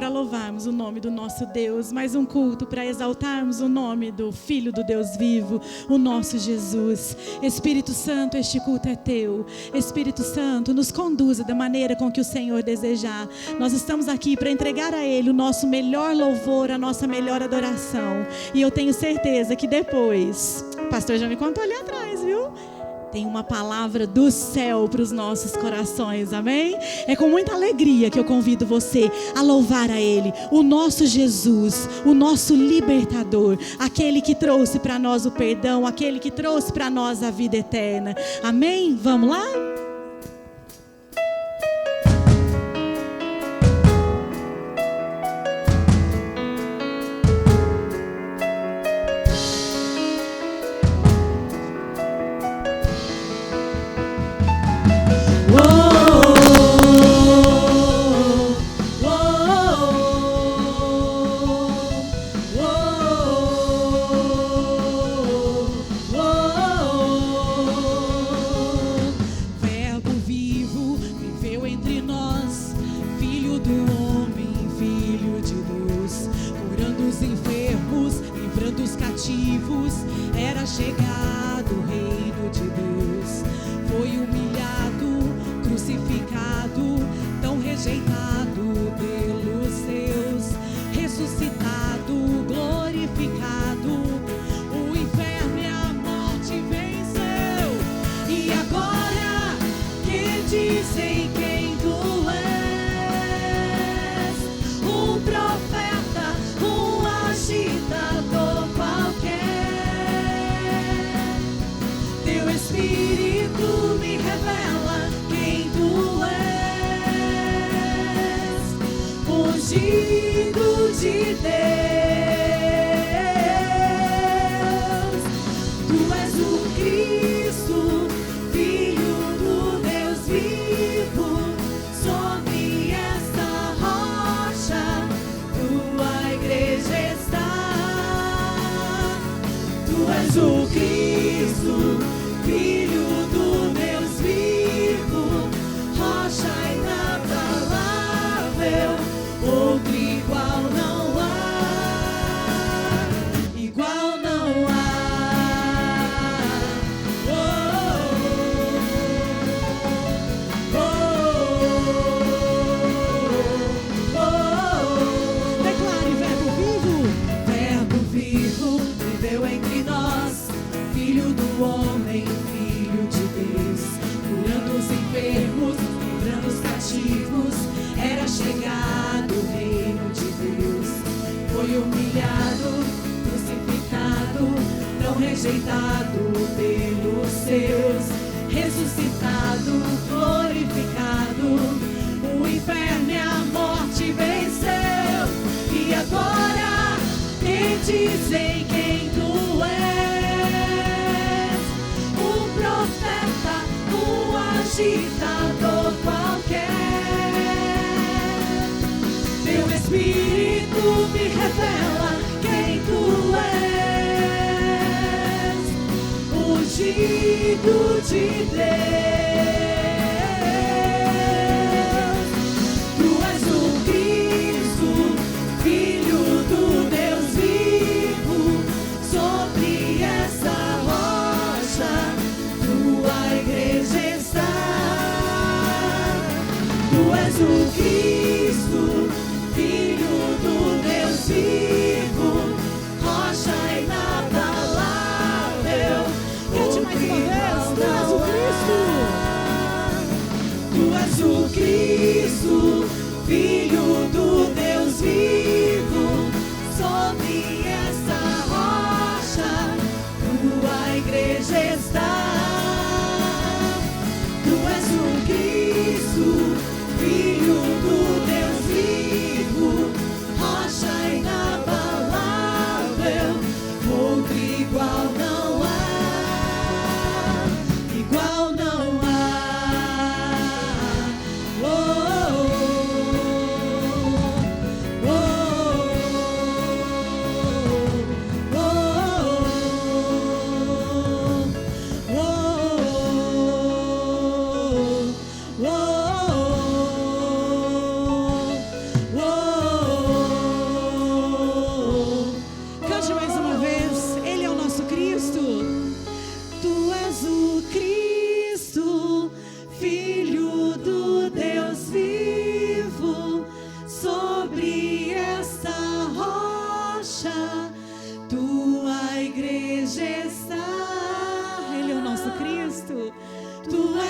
para louvarmos o nome do nosso Deus, mais um culto para exaltarmos o nome do Filho do Deus vivo, o nosso Jesus. Espírito Santo, este culto é teu. Espírito Santo, nos conduza da maneira com que o Senhor desejar. Nós estamos aqui para entregar a Ele o nosso melhor louvor, a nossa melhor adoração. E eu tenho certeza que depois, o pastor já me contou ali atrás, viu? Tem uma palavra do céu para os nossos corações, amém? É com muita alegria que eu convido você a louvar a Ele, o nosso Jesus, o nosso libertador, aquele que trouxe para nós o perdão, aquele que trouxe para nós a vida eterna, amém? Vamos lá?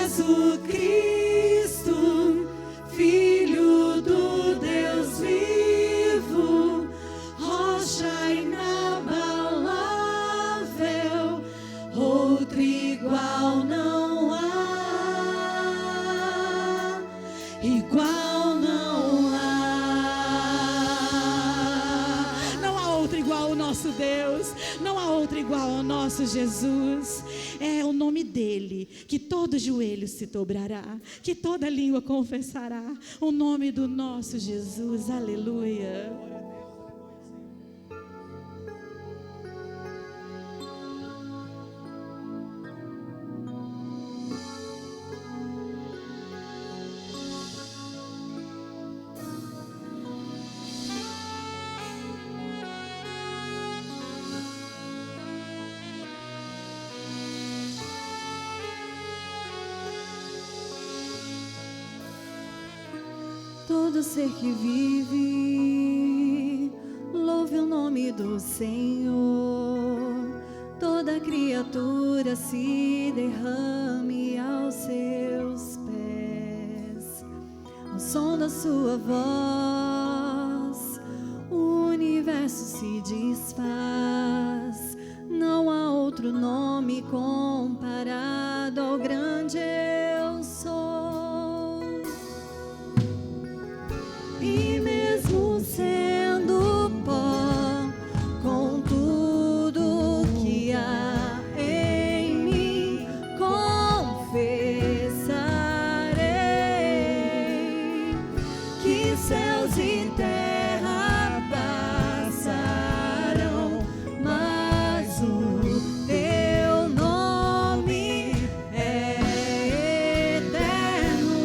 és o Cristo, Filho do Deus vivo, rocha inabalável, outro igual não há, igual não há. Não há outro igual ao nosso Deus, não há outro igual ao nosso Jesus. É o nome dele que todo joelho se dobrará, que toda língua confessará o nome do nosso Jesus. Aleluia. Todo ser que vive, louve o nome do Senhor. Toda criatura se derrame aos seus pés. Ao som da sua voz, o universo se desfaz. Não há outro nome comparado ao grande eu sou. E mesmo sendo pó, com tudo que há em mim, confessarei que céus e terra passarão, mas o teu nome é eterno.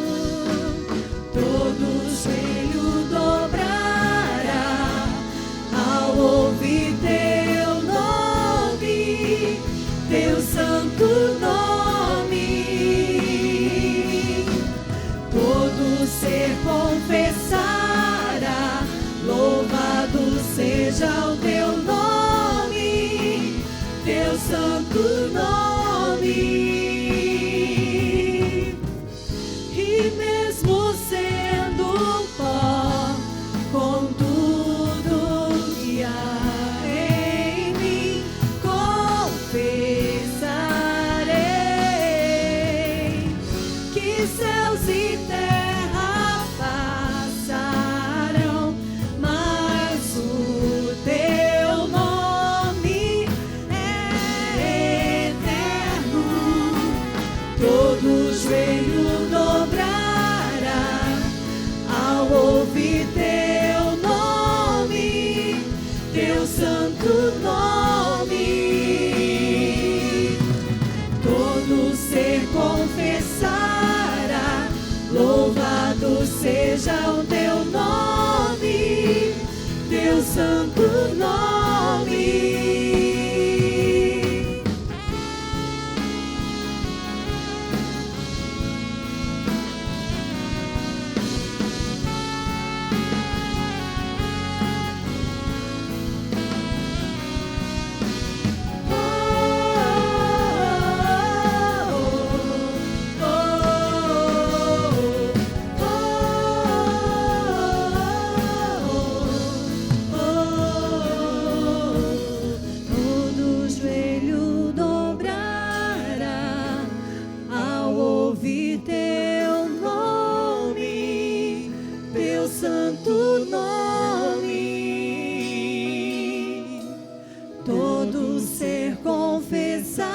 Todos joelho dobrará ao ouvir teu nome, teu santo nome. Todo ser confessará, louvado seja o teu nome, teu santo nome. E mesmo sendo pó, com tudo que há em mim, confessarei que céus e terra passarão, mas o teu nome é eterno. Todo joelho dobrará ao ouvir teu nome, teu santo nome. Todo ser confessará, louvado seja o teu nome, teu santo nome. Todo joelho dobrará ao ouvir teu nome, teu santo nome. Todo ser confessará,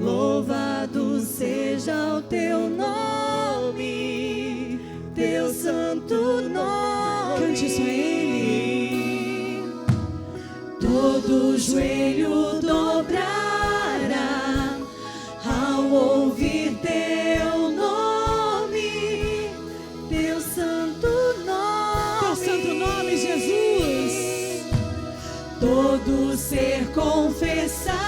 louvado seja o teu nome, teu santo nome. Cante isso a Ele. Todo joelho dobrará ao ouvir teu nome, teu santo nome. Teu santo nome, Jesus. Todo ser confessará,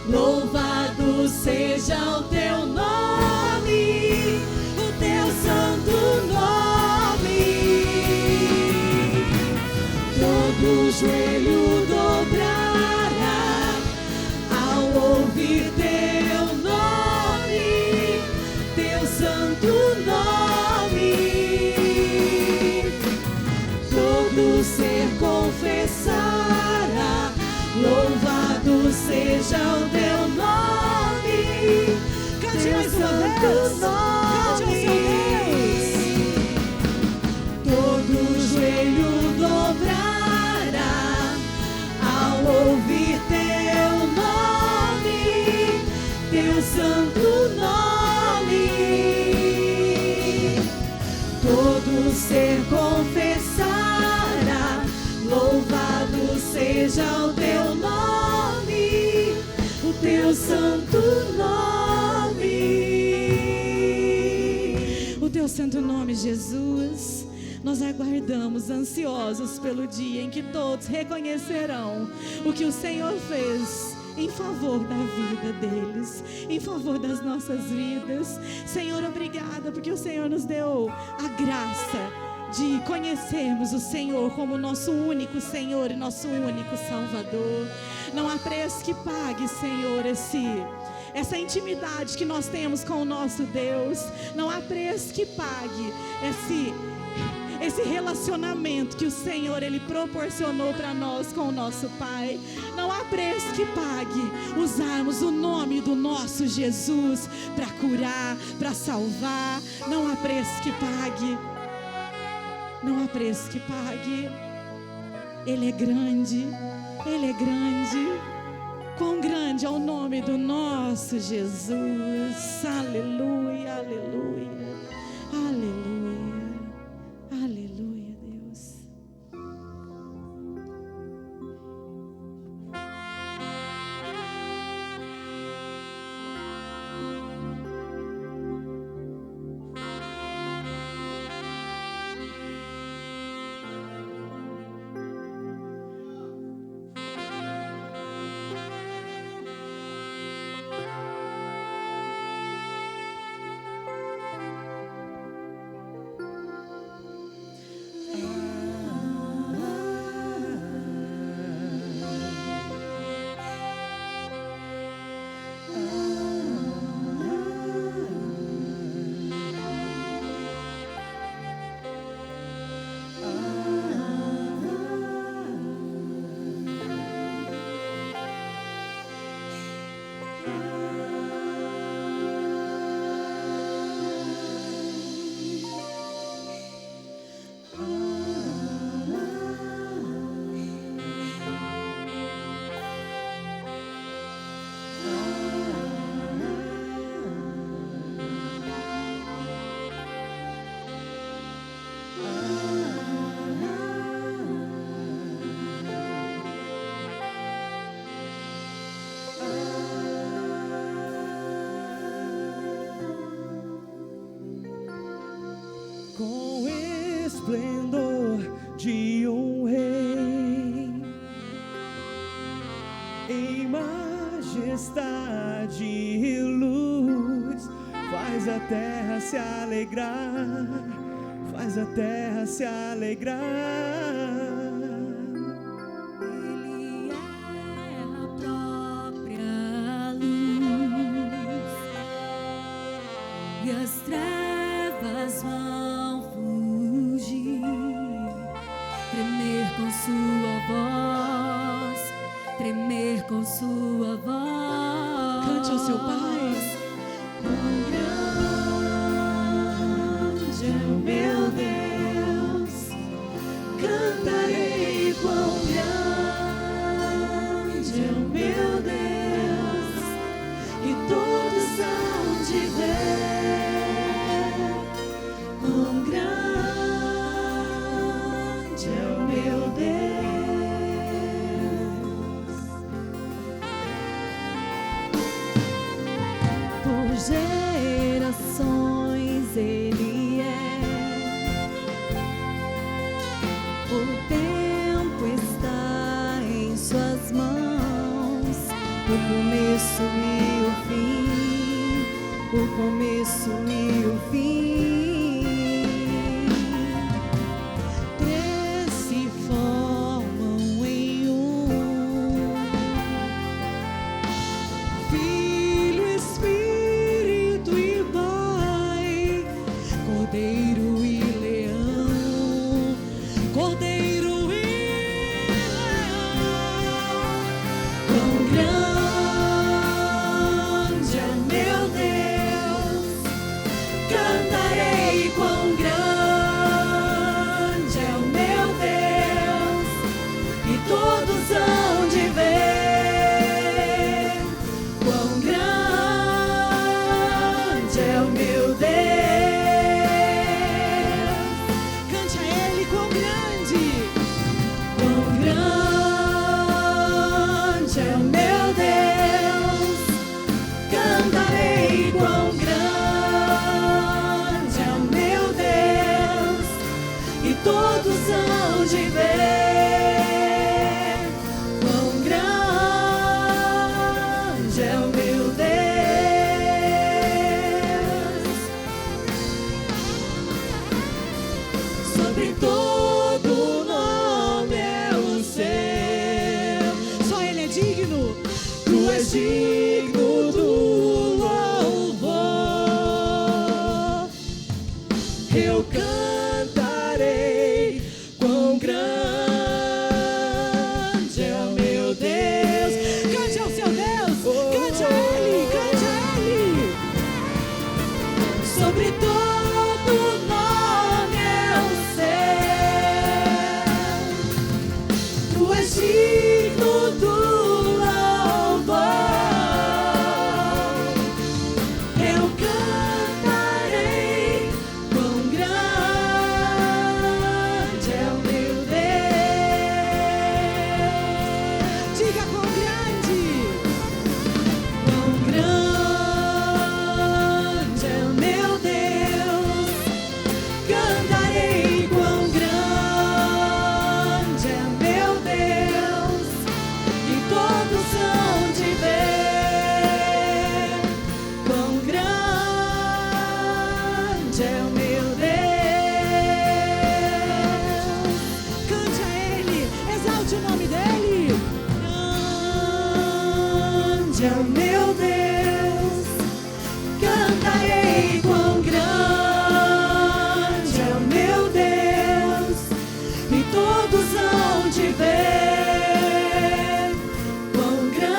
louvado seja o teu nome, o teu santo nome. Todo joelho dobrará ao ouvir teu nome. todo ser confessará. Louvado seja o teu nome, Cante teu mais uma santo vez. Cante ao nome. seu Deus. Todo joelho dobrará ao ouvir teu nome, teu santo nome. Todo ser confessará, louvado seja o teu nome, o teu santo nome. O teu santo nome, Jesus. Nós aguardamos ansiosos pelo dia em que todos reconhecerão o que o Senhor fez em favor da vida deles, em favor das nossas vidas. Senhor, obrigada porque o Senhor nos deu a graça de conhecermos o Senhor como nosso único Senhor e nosso único Salvador. Não há preço que pague, Senhor, essa intimidade que nós temos com o nosso Deus. Não há preço que pague esse relacionamento que o Senhor Ele proporcionou para nós com o nosso Pai. Não há preço que pague usarmos o nome do nosso Jesus para curar, para salvar. Não há preço que pague. Não há preço que pague. Ele é grande, Ele é grande. Quão grande é o nome do nosso Jesus. Aleluia, aleluia, aleluia, aleluia, Deus. Com esplendor de um rei, em majestade e luz, faz a terra se alegrar, faz a terra se alegrar. Ele é a própria luz e as trevas vão fugir, tremer com sua voz, tremer com sua voz. Cante ao seu Pai. Quão grande é o meu Deus, cantarei quão grande é o meu Deus, e todos hão de ver quão grande é o meu Deus. Por gerações Ele é, o tempo está em suas mãos, o começo e o fim, o começo e o fim. Três se formam em um, Filho, Espírito e Pai, Cordeiro e Leão, Cordeiro e digno do louvor. Eu cantarei quão grande é o meu Deus. Cante ao seu Deus, cante a Ele, cante a Ele. Sobre todo nome eu sei, tu és digno do louvor. Eu cantarei quão grande é o meu Deus. Diga quão grande. Quão grande é o meu Deus, cantarei quão grande é o meu Deus, e todos hão de ver quão grande é o meu Deus. Cante a Ele, exalte o nome dEle. Grande é o meu Deus, cantarei quão grande é o meu Deus, e todos hão de ver quão grande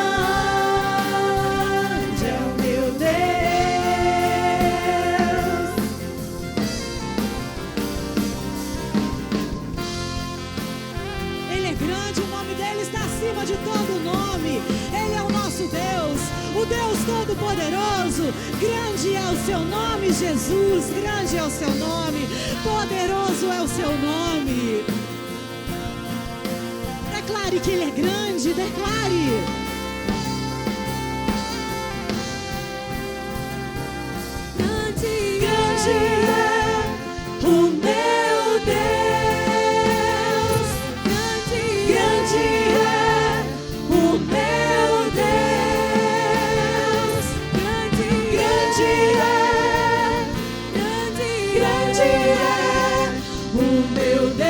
é o meu Deus. Ele é grande, o nome dEle está acima de todo nome. Ele é o nosso Deus, o Deus Todo-Poderoso. Grande é o seu nome, Jesus. Grande é o seu nome, poderoso é o seu nome. Declare que Ele é grande, declare. Grande é o meu Deus, grande é o meu Deus, grande é o meu Deus, grande é o meu Deus, grande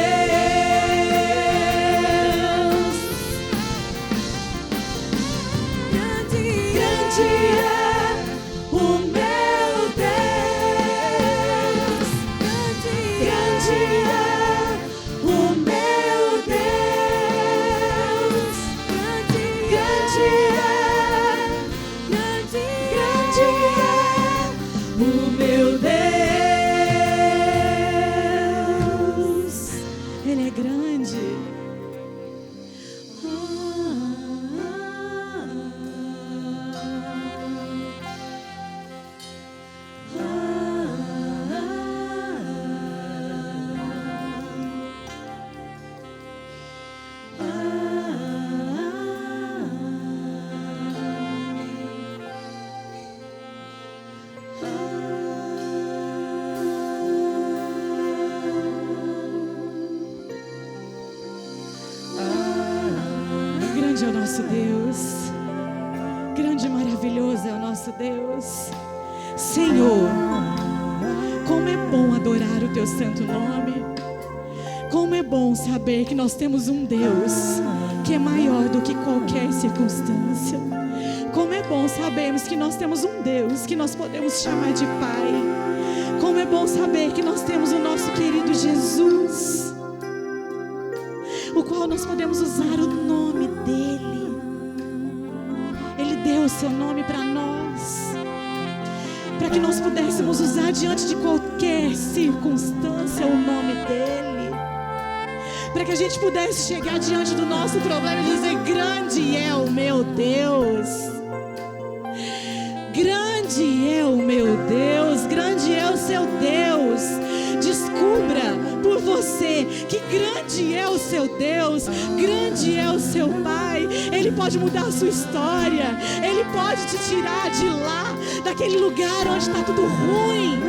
é o meu Deus, grande é o meu Deus. Ele é grande. Grande é o nosso Deus. Grande e maravilhoso é o nosso Deus. Senhor, como é bom adorar o teu santo nome. Como é bom saber que nós temos um Deus que é maior do que qualquer circunstância. Como é bom sabermos que nós temos um Deus que nós podemos chamar de Pai. Como é bom saber que nós temos o nosso querido Jesus, o qual nós podemos usar o nome dEle. Ele deu o seu nome para nós, para que nós pudéssemos usar diante de qualquer circunstância o nome dEle, para que a gente pudesse chegar diante do nosso problema e dizer: grande é o meu Deus, grande é o meu Deus, grande é o seu Deus. Descubra por você que grande é o seu Deus, grande é o seu Pai. Ele pode mudar a sua história, Ele pode te tirar de lá, daquele lugar onde está tudo ruim,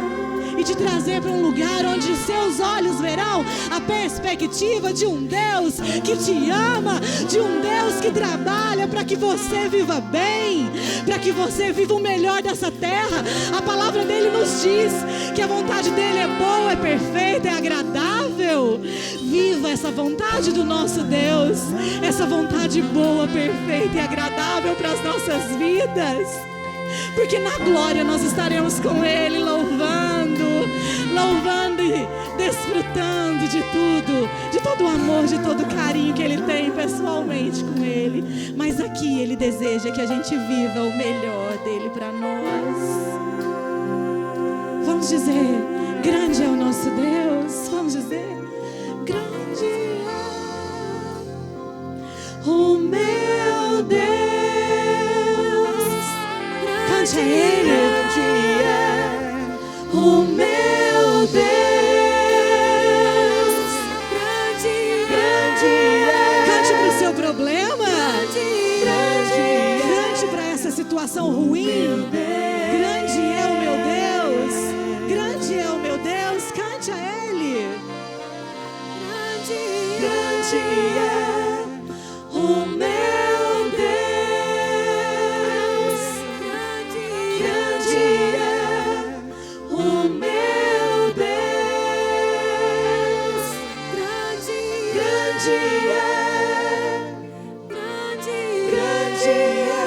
e te trazer para um lugar onde os seus olhos verão a perspectiva de um Deus que te ama, de um Deus que trabalha para que você viva bem, para que você viva o melhor dessa terra. A palavra dele nos diz que a vontade dele é boa, é perfeita, é agradável. agradável. Viva essa vontade do nosso Deus, essa vontade boa, perfeita e agradável para as nossas vidas. Porque na glória nós estaremos com Ele, louvando e desfrutando de tudo, de todo o amor, de todo o carinho que Ele tem pessoalmente com Ele. Mas aqui Ele deseja que a gente viva o melhor dEle para nós. Vamos dizer, grande é o nosso Deus. Vamos dizer, grande é o meu Deus. Cante a Ele. Grande é O meu Deus, grande é. cante para o seu problema, cante para essa situação ruim. Grande é o meu Deus, grande é o meu Deus, cante a Ele. Grande é o meu Deus, grande é o meu Deus, grande é, grande é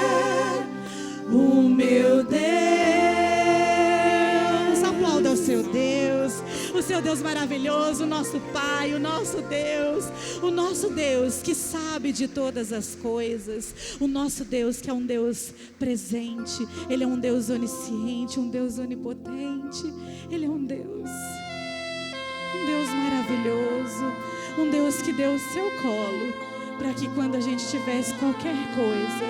o meu Deus. Aplauda o seu Deus maravilhoso, o nosso Pai, o nosso Deus que sabe de todas as coisas, o nosso Deus que é um Deus presente, Ele é um Deus onisciente, um Deus onipotente, Ele é um Deus maravilhoso, um Deus que deu o seu colo, para que quando a gente tivesse qualquer coisa,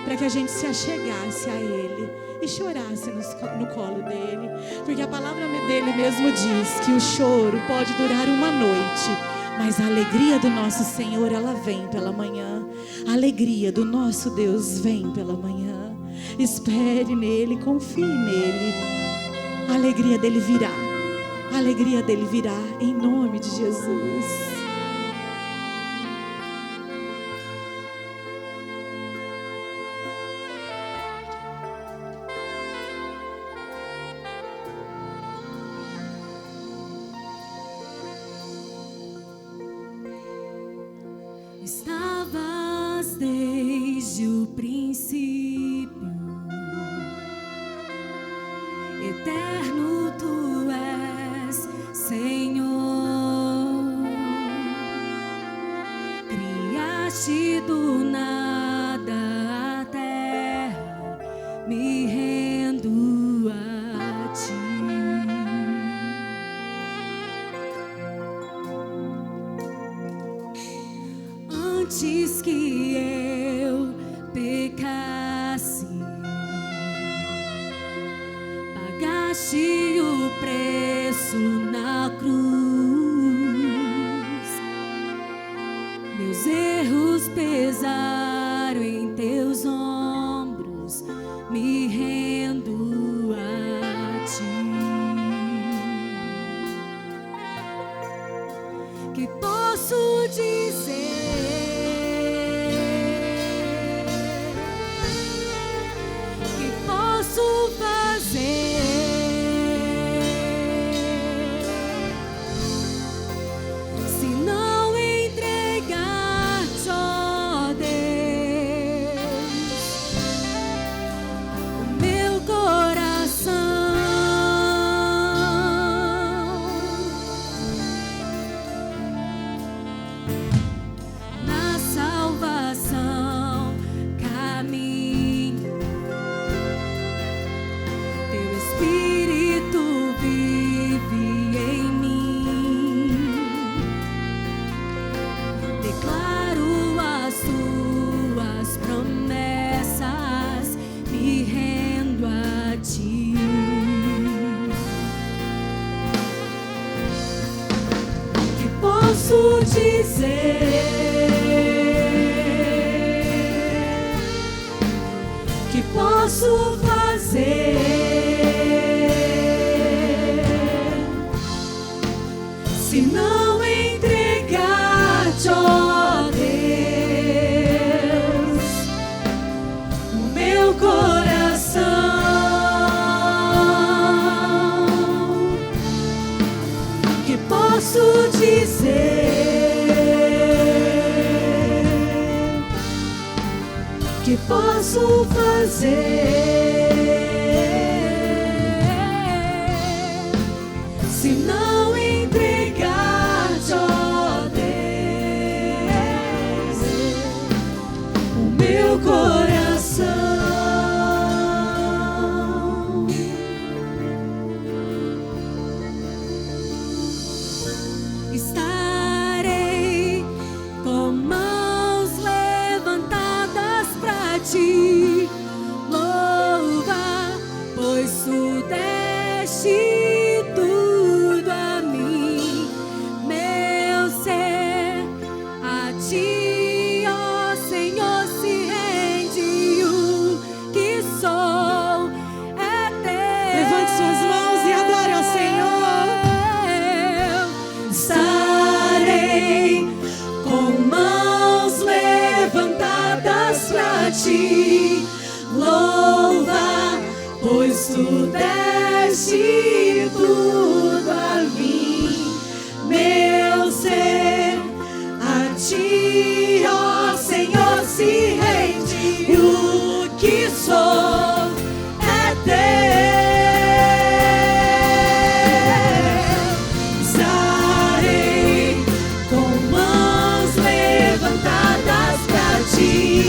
para que a gente se achegasse a Ele e chorasse no colo dEle, porque a palavra dEle mesmo diz que o choro pode durar uma noite, mas a alegria do nosso Senhor, ela vem pela manhã. A alegria do nosso Deus vem pela manhã. Espere nele, confie nele. A alegria dele virá. A alegria dele virá em nome de Jesus. Estavas desde o princípio, eterno tu és, Senhor. Criaste do nada a terra, me rendo a ti. Antes que eu pecasse, pagaste o preço na cruz. Meus erros pesaram em teus ombros, me rendo a ti. Que posso dizer? Posso fazer se não entregar-te, ó Deus, o meu coração? Na salvação caminho, teu Espírito vive em mim. Declaro as tuas promessas, me rendo a ti. Que posso dizer? Que posso fazer se não entregar-te, ó Deus, o meu coração? Que posso dizer? posso fazer se não entregar-te, ó Deus, o meu coração? Estarei com mãos levantadas pra ti louvar, pois tu deste tudo a mim, meu ser a ti, ó Senhor, se rende, o que sou é teu. Levante suas mãos e adore ao Senhor. Estarei com mãos levantadas pra ti louvar, pois tu deste tudo a mim, meu ser a ti, ó Senhor, se rende, o que sou é teu. Estarei com mãos levantadas pra ti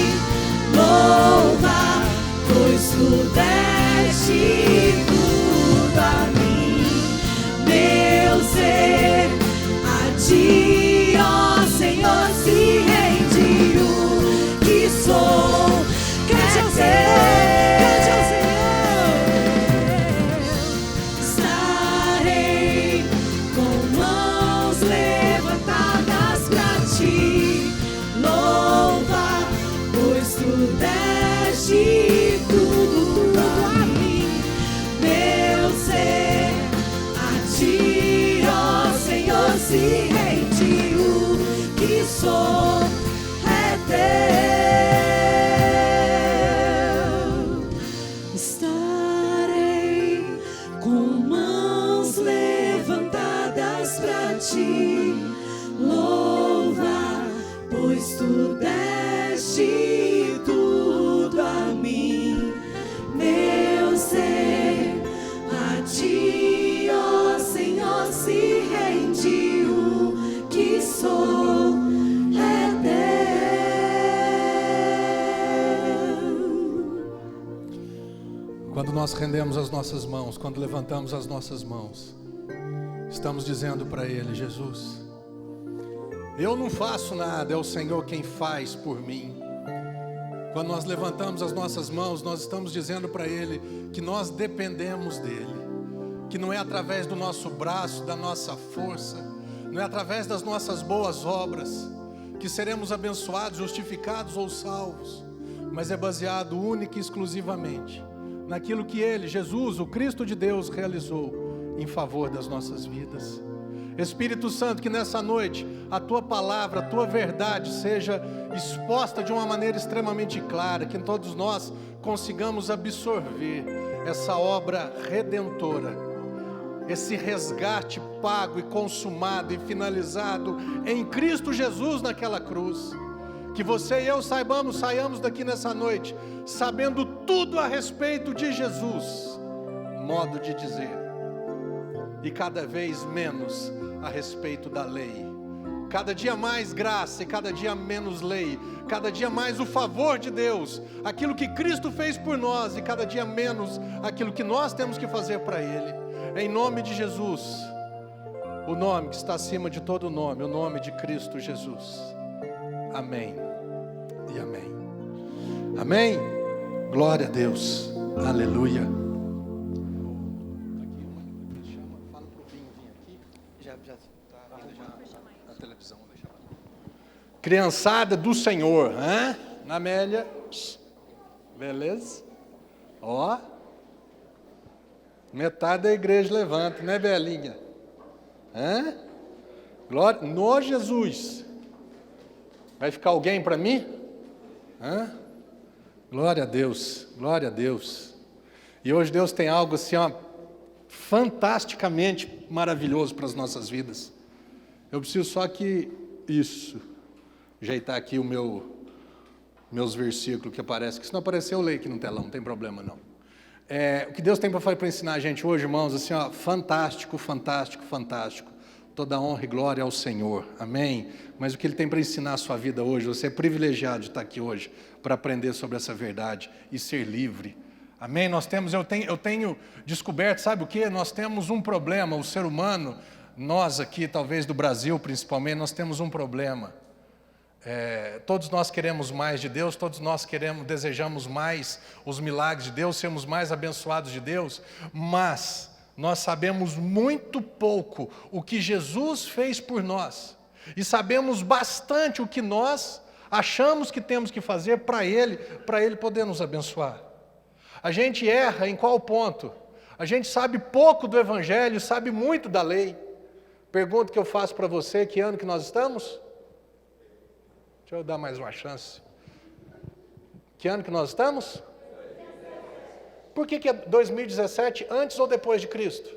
louvar, pois tu deste tudo a mim, meu ser a ti, ó Senhor, se rende, o que sou é Cante ao teu. Estarei com mãos levantadas pra ti louvar, pois tu deste tudo a mim, meu ser a ti, ó Senhor, se rende, o que sou é teu. Estarei com mãos levantadas pra ti louvar, pois tu deste tudo a mim, meu ser a ti, ó Senhor, se rende, o que sou é teu. Quando nós rendemos as nossas mãos, quando levantamos as nossas mãos, estamos dizendo para Ele: Jesus, eu não faço nada, é o Senhor quem faz por mim. Quando nós levantamos as nossas mãos, nós estamos dizendo para Ele que nós dependemos dEle, que não é através do nosso braço, da nossa força, não é através das nossas boas obras que seremos abençoados, justificados ou salvos, mas é baseado única e exclusivamente naquilo que Ele, Jesus, o Cristo de Deus, realizou em favor das nossas vidas. Espírito Santo, que nessa noite a Tua palavra, a Tua verdade seja exposta de uma maneira extremamente clara, que todos nós consigamos absorver essa obra redentora, esse resgate pago e consumado e finalizado em Cristo Jesus naquela cruz. Que você e eu saiamos daqui nessa noite sabendo tudo a respeito de Jesus, modo de dizer, e cada vez menos a respeito da lei. Cada dia mais graça e cada dia menos lei, cada dia mais o favor de Deus, aquilo que Cristo fez por nós, e cada dia menos aquilo que nós temos que fazer para Ele. Em nome de Jesus, o nome que está acima de todo nome, o nome de Cristo Jesus. Amém e amém. Amém. Glória a Deus. Aleluia. Fala pro Vinho vir aqui. Já tá na televisão. Criançada do Senhor, hein? Na Amélia. Beleza? Ó. Metade da igreja levanta, né, Belinha? Hã? Glória, no Jesus. Vai ficar alguém para mim? Hã? Glória a Deus, glória a Deus. E hoje Deus tem algo assim, ó, fantasticamente maravilhoso para as nossas vidas. Eu preciso só que, ajeitar aqui o meu meus versículos que aparecem, que se não aparecer eu leio aqui no telão, não tem problema não. O que Deus tem para ensinar a gente hoje, irmãos, assim, ó, fantástico, fantástico, fantástico. Toda honra e glória ao Senhor, amém? Mas o que Ele tem para ensinar a sua vida hoje, você é privilegiado de estar aqui hoje, para aprender sobre essa verdade e ser livre, amém? Eu tenho descoberto, sabe o que? Nós temos um problema, o ser humano, nós aqui, talvez do Brasil principalmente, nós temos um problema. Todos nós queremos mais de Deus, todos nós desejamos mais os milagres de Deus, sermos mais abençoados de Deus, mas nós sabemos muito pouco o que Jesus fez por nós, e sabemos bastante o que nós achamos que temos que fazer para Ele poder nos abençoar. A gente erra em qual ponto? A gente sabe pouco do Evangelho, sabe muito da lei. Pergunta que eu faço para você, que ano que nós estamos? Deixa eu dar mais uma chance. Que ano que nós estamos? Por que é 2017 antes ou depois de Cristo?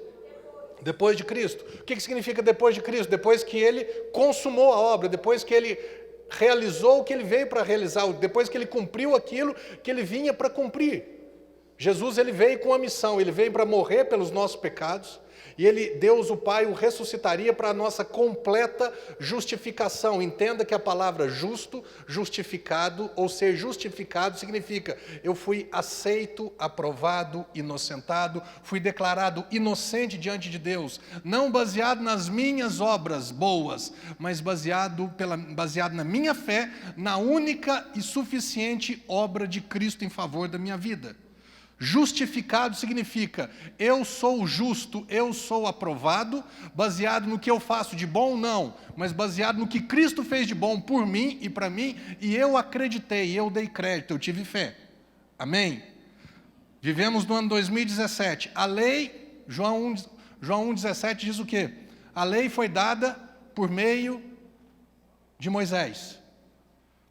Depois de Cristo. O que significa depois de Cristo? Depois que Ele consumou a obra, depois que Ele realizou o que Ele veio para realizar, depois que Ele cumpriu aquilo que Ele vinha para cumprir. Jesus, Ele veio com a missão, Ele veio para morrer pelos nossos pecados, e Deus o Pai o ressuscitaria para a nossa completa justificação. Entenda que a palavra justo, justificado, ou ser justificado, significa eu fui aceito, aprovado, inocentado, fui declarado inocente diante de Deus, não baseado nas minhas obras boas, mas baseado na minha fé, na única e suficiente obra de Cristo em favor da minha vida. Justificado significa, eu sou justo, eu sou aprovado, baseado no que eu faço de bom, não, mas baseado no que Cristo fez de bom por mim e para mim, e eu acreditei, eu dei crédito, eu tive fé. Amém? Vivemos no ano 2017. A lei, João 1,17 diz o quê? A lei foi dada por meio de Moisés.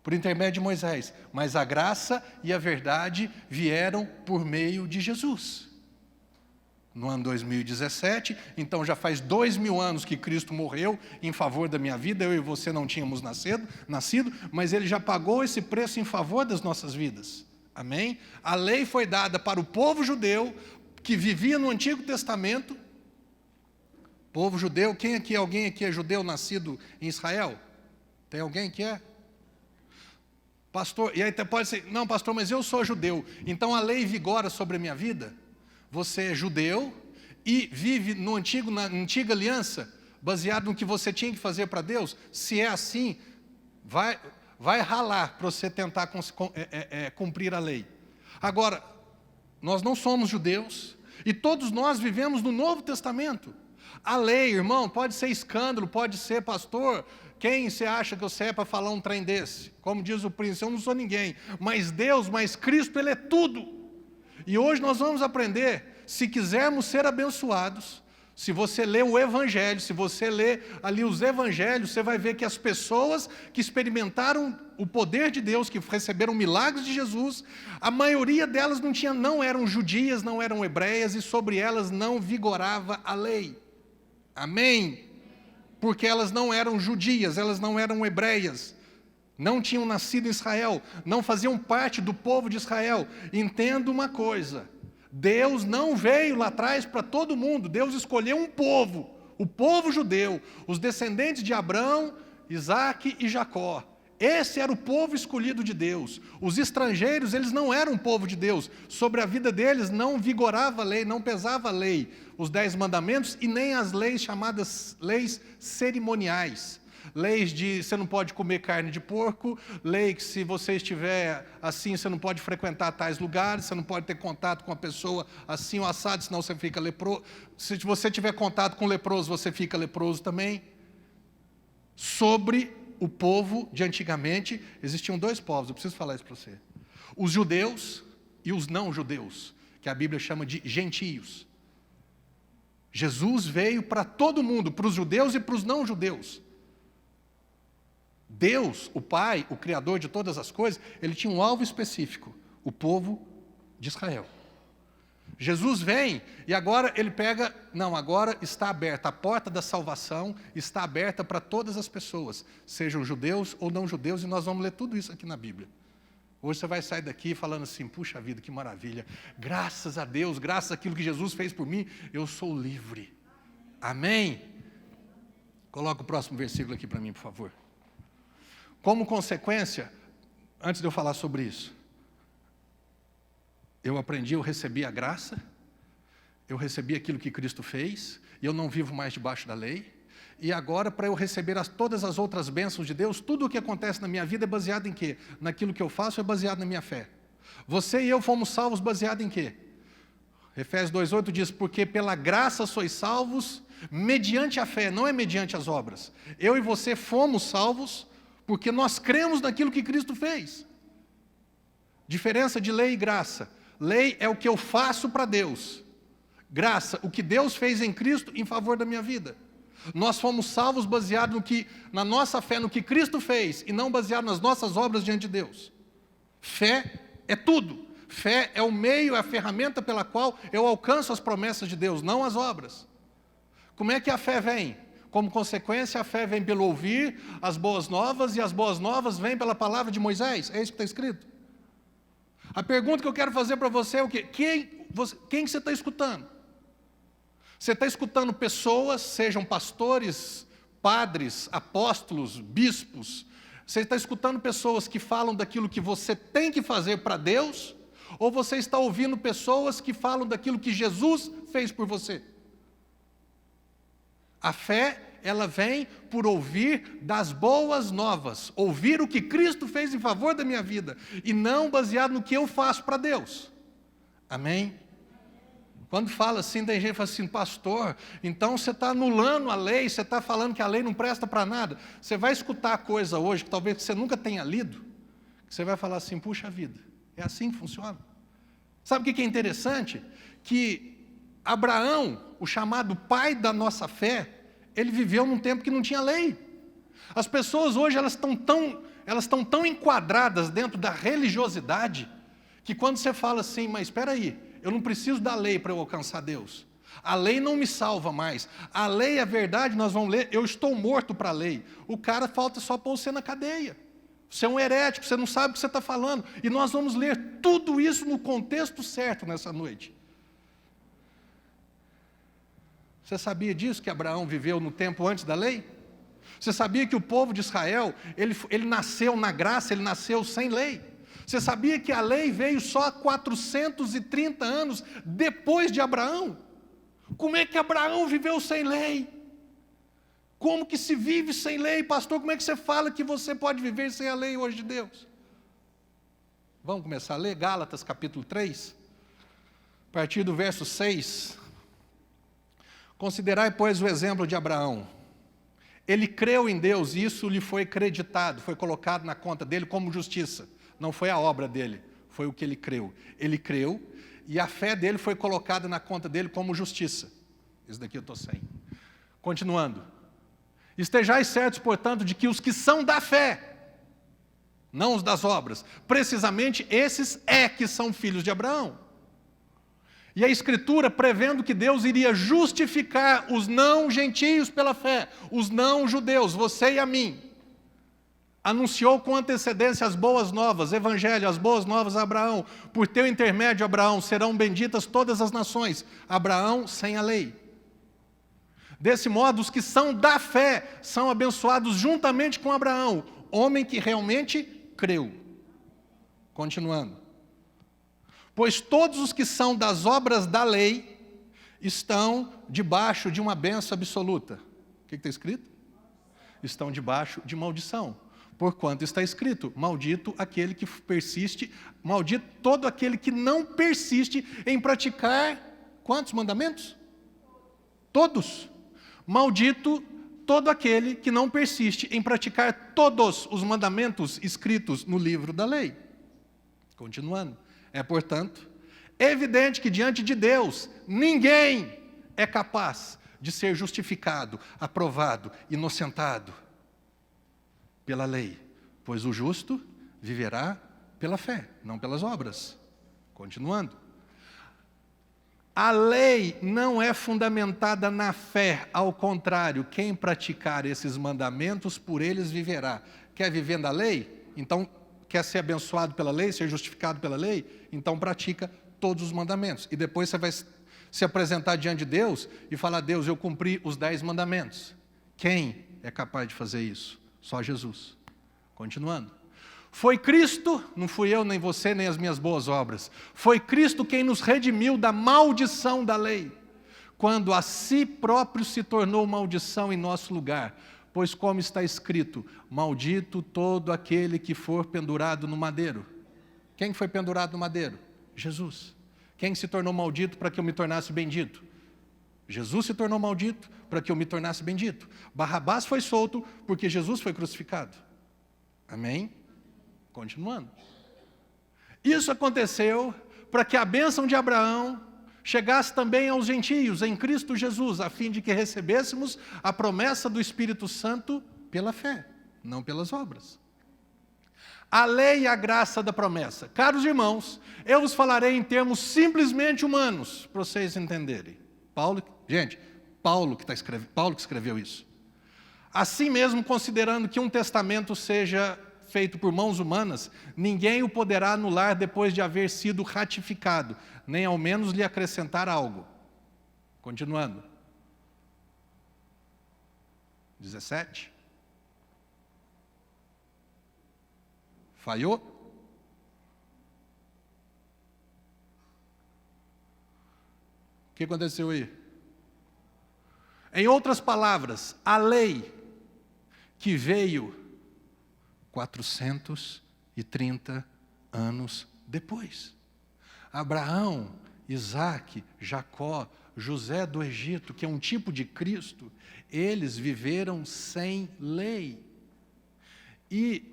Por intermédio de Moisés, mas a graça e a verdade vieram por meio de Jesus. No ano 2017, então já faz 2000 anos que Cristo morreu em favor da minha vida, eu e você não tínhamos nascido, mas Ele já pagou esse preço em favor das nossas vidas. Amém? A lei foi dada para o povo judeu, que vivia no Antigo Testamento. Povo judeu, alguém aqui é judeu nascido em Israel? Tem alguém que é? Pastor, e aí pode ser, não pastor, mas eu sou judeu, então a lei vigora sobre a minha vida? Você é judeu e vive na antiga aliança, baseado no que você tinha que fazer para Deus? Se é assim, vai ralar para você tentar cumprir a lei. Agora, nós não somos judeus, e todos nós vivemos no Novo Testamento. A lei, irmão, pode ser escândalo, pode ser, pastor, quem você acha que você é para falar um trem desse? Como diz o príncipe, eu não sou ninguém. Mas Deus, mas Cristo, Ele é tudo. E hoje nós vamos aprender, se quisermos ser abençoados, se você ler o Evangelho, se você ler ali os Evangelhos, você vai ver que as pessoas que experimentaram o poder de Deus, que receberam milagres de Jesus, a maioria delas não eram judias, não eram hebreias, e sobre elas não vigorava a lei. Amém? Porque elas não eram judias, elas não eram hebreias, não tinham nascido em Israel, não faziam parte do povo de Israel. Entenda uma coisa, Deus não veio lá atrás para todo mundo, Deus escolheu um povo, o povo judeu, os descendentes de Abraão, Isaac e Jacó. Esse era o povo escolhido de Deus. Os estrangeiros, eles não eram povo de Deus. Sobre a vida deles não vigorava a lei, não pesava a lei, os 10 mandamentos, e nem as leis chamadas leis cerimoniais. Leis de você não pode comer carne de porco, lei que se você estiver assim, você não pode frequentar tais lugares, você não pode ter contato com a pessoa assim ou assado, senão você fica leproso. Se você tiver contato com leproso, você fica leproso também. Sobre o povo de antigamente, existiam 2 povos, eu preciso falar isso para você. Os judeus e os não-judeus, que a Bíblia chama de gentios. Jesus veio para todo mundo, para os judeus e para os não-judeus. Deus, o Pai, o Criador de todas as coisas, Ele tinha um alvo específico, o povo de Israel. Jesus vem e agora Ele pega, agora está aberta, a porta da salvação está aberta para todas as pessoas, sejam judeus ou não judeus, e nós vamos ler tudo isso aqui na Bíblia. Hoje você vai sair daqui falando assim, puxa vida, que maravilha. Graças a Deus, graças àquilo que Jesus fez por mim, eu sou livre. Amém? Coloca o próximo versículo aqui para mim, por favor. Como consequência, antes de eu falar sobre isso, eu aprendi, eu recebi a graça, eu recebi aquilo que Cristo fez, e eu não vivo mais debaixo da lei. E agora, para eu receber todas as outras bênçãos de Deus, tudo o que acontece na minha vida é baseado em quê? Naquilo que eu faço é baseado na minha fé. Você e eu fomos salvos baseado em quê? Efésios 2,8 diz, porque pela graça sois salvos, mediante a fé, não é mediante as obras. Eu e você fomos salvos, porque nós cremos naquilo que Cristo fez. Diferença de lei e graça. Lei é o que eu faço para Deus. Graça, o que Deus fez em Cristo em favor da minha vida. Nós fomos salvos baseado na nossa fé, no que Cristo fez, e não baseado nas nossas obras diante de Deus. Fé é tudo. Fé é o meio, é a ferramenta pela qual eu alcanço as promessas de Deus, não as obras. Como é que a fé vem? Como consequência, a fé vem pelo ouvir as boas novas, e as boas novas vêm pela palavra de Moisés. É isso que está escrito. A pergunta que eu quero fazer para você é o quê? Quem você está escutando? Você está escutando pessoas, sejam pastores, padres, apóstolos, bispos. Você está escutando pessoas que falam daquilo que você tem que fazer para Deus, ou você está ouvindo pessoas que falam daquilo que Jesus fez por você? A fé, ela vem por ouvir das boas novas, ouvir o que Cristo fez em favor da minha vida, e não baseado no que eu faço para Deus. Amém? Quando fala assim, tem gente que fala assim, pastor, então você está anulando a lei, você está falando que a lei não presta para nada. Você vai escutar coisa hoje que talvez você nunca tenha lido, que você vai falar assim, puxa vida, é assim que funciona. Sabe o que é interessante? Que Abraão, o chamado pai da nossa fé, ele viveu num tempo que não tinha lei. As pessoas hoje, elas estão tão enquadradas dentro da religiosidade, que quando você fala assim, mas espera aí, eu não preciso da lei para eu alcançar Deus. A lei não me salva mais. A lei é verdade, nós vamos ler, eu estou morto para a lei. O cara falta só pôr você na cadeia. Você é um herético, você não sabe o que você está falando. E nós vamos ler tudo isso no contexto certo nessa noite. Você sabia disso, que Abraão viveu no tempo antes da lei? Você sabia que o povo de Israel, ele nasceu na graça, ele nasceu sem lei? Você sabia que a lei veio só 430 anos depois de Abraão? Como é que Abraão viveu sem lei? Como que se vive sem lei, pastor? Como é que você fala que você pode viver sem a lei hoje de Deus? Vamos começar a ler Gálatas capítulo 3, a partir do verso 6. Considerai, pois, o exemplo de Abraão. Ele creu em Deus, e isso lhe foi creditado, foi colocado na conta dele como justiça. Não foi a obra dele, foi o que ele creu. Ele creu, e a fé dele foi colocada na conta dele como justiça. Esse daqui eu estou sem. Continuando. Estejais certos, portanto, de que os que são da fé, não os das obras, precisamente esses que são filhos de Abraão. E a Escritura, prevendo que Deus iria justificar os não gentios pela fé, os não judeus, você e a mim, anunciou com antecedência as boas novas, evangelho, as boas novas a Abraão. Por teu intermédio, Abraão, serão benditas todas as nações. Abraão sem a lei. Desse modo, os que são da fé são abençoados juntamente com Abraão, homem que realmente creu. Continuando. Pois todos os que são das obras da lei estão debaixo de uma bênção absoluta. O que está escrito? Estão debaixo de maldição. Porquanto está escrito, maldito aquele que persiste, maldito todo aquele que não persiste em praticar, quantos mandamentos? Todos. Maldito todo aquele que não persiste em praticar todos os mandamentos escritos no livro da lei. Continuando. É, portanto, evidente que diante de Deus, ninguém é capaz de ser justificado, aprovado, inocentado pela lei, pois o justo viverá pela fé, não pelas obras. Continuando. A lei não é fundamentada na fé, ao contrário, quem praticar esses mandamentos, por eles viverá. Quer viver da lei? Então, quer ser abençoado pela lei, ser justificado pela lei, então pratica todos os mandamentos. E depois você vai se apresentar diante de Deus e falar: Deus, eu cumpri os 10 mandamentos. Quem é capaz de fazer isso? Só Jesus. Continuando. Foi Cristo, não fui eu, nem você, nem as minhas boas obras. Foi Cristo quem nos redimiu da maldição da lei, quando a si próprio se tornou maldição em nosso lugar. Pois como está escrito: maldito todo aquele que for pendurado no madeiro. Quem foi pendurado no madeiro? Jesus. Quem se tornou maldito para que eu me tornasse bendito? Jesus se tornou maldito para que eu me tornasse bendito. Barrabás foi solto porque Jesus foi crucificado. Amém? Continuando. Isso aconteceu para que a bênção de Abraão chegasse também aos gentios em Cristo Jesus, a fim de que recebêssemos a promessa do Espírito Santo pela fé, não pelas obras. A lei e a graça da promessa. Caros irmãos, eu vos falarei em termos simplesmente humanos, para vocês entenderem. Paulo que escreveu isso. Assim mesmo, considerando que um testamento seja feito por mãos humanas, ninguém o poderá anular depois de haver sido ratificado, nem ao menos lhe acrescentar algo. Continuando. 17. Falhou? O que aconteceu aí? Em outras palavras, a lei que veio 430 anos depois. Abraão, Isaque, Jacó, José do Egito, que é um tipo de Cristo, eles viveram sem lei. E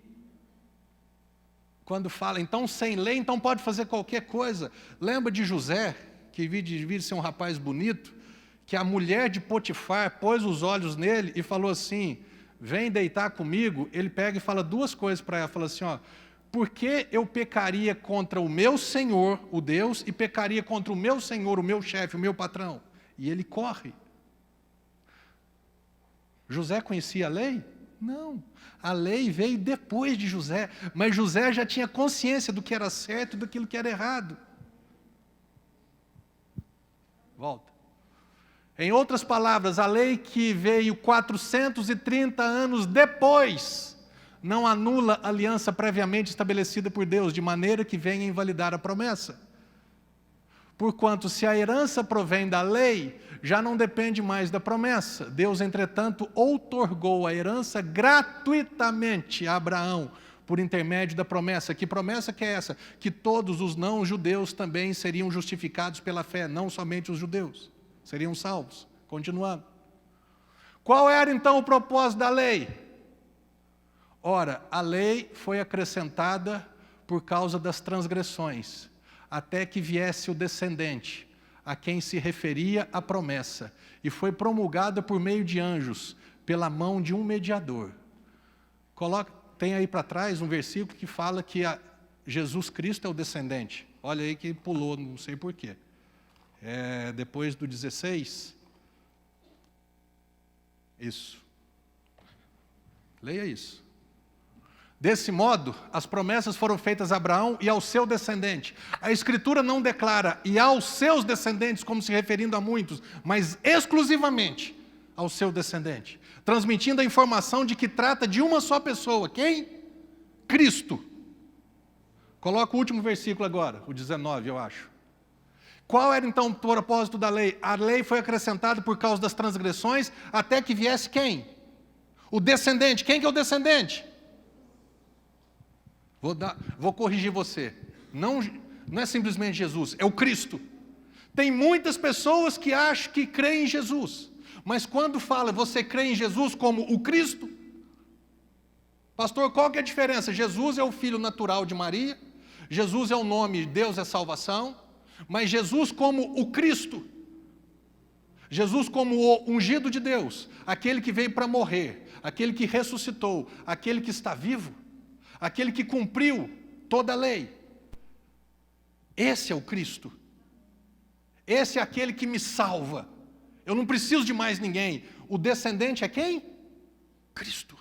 quando fala, então sem lei, então pode fazer qualquer coisa. Lembra de José, que devia ser um rapaz bonito, que a mulher de Potifar pôs os olhos nele e falou assim: vem deitar comigo. Ele pega e fala duas coisas para ela, fala assim: por que eu pecaria contra o meu Senhor, o Deus, e pecaria contra o meu Senhor, o meu chefe, o meu patrão? E ele corre. José conhecia a lei? Não. A lei veio depois de José, mas José já tinha consciência do que era certo e daquilo que era errado. Volta. Em outras palavras, a lei que veio 430 anos depois não anula a aliança previamente estabelecida por Deus, de maneira que venha invalidar a promessa. Porquanto, se a herança provém da lei, já não depende mais da promessa. Deus, entretanto, outorgou a herança gratuitamente a Abraão, por intermédio da promessa. Que promessa que é essa? Que todos os não-judeus também seriam justificados pela fé, não somente os judeus. Seriam salvos. Continuando. Qual era então o propósito da lei? Ora, a lei foi acrescentada por causa das transgressões, até que viesse o descendente, a quem se referia a promessa, e foi promulgada por meio de anjos, pela mão de um mediador. Tem aí para trás um versículo que fala que Jesus Cristo é o descendente. Olha aí que pulou, não sei porquê. Depois do 16. Isso. Leia isso. Desse modo, as promessas foram feitas a Abraão e ao seu descendente. A Escritura não declara e aos seus descendentes, como se referindo a muitos, mas exclusivamente ao seu descendente, transmitindo a informação de que trata de uma só pessoa. Quem? Cristo. Coloca o último versículo agora, o 19, eu acho. Qual era então o propósito da lei? A lei foi acrescentada por causa das transgressões, até que viesse quem? O descendente. Quem que é o descendente? Vou corrigir você. Não é simplesmente Jesus, é o Cristo. Tem muitas pessoas que acham que creem em Jesus, mas quando fala, você crê em Jesus como o Cristo? Pastor, qual que é a diferença? Jesus é o filho natural de Maria, Jesus é o nome, Deus é salvação, mas Jesus como o Cristo, Jesus como o ungido de Deus, aquele que veio para morrer, aquele que ressuscitou, aquele que está vivo, aquele que cumpriu toda a lei. Esse é o Cristo. Esse é aquele que me salva. Eu não preciso de mais ninguém. O descendente é quem? Cristo.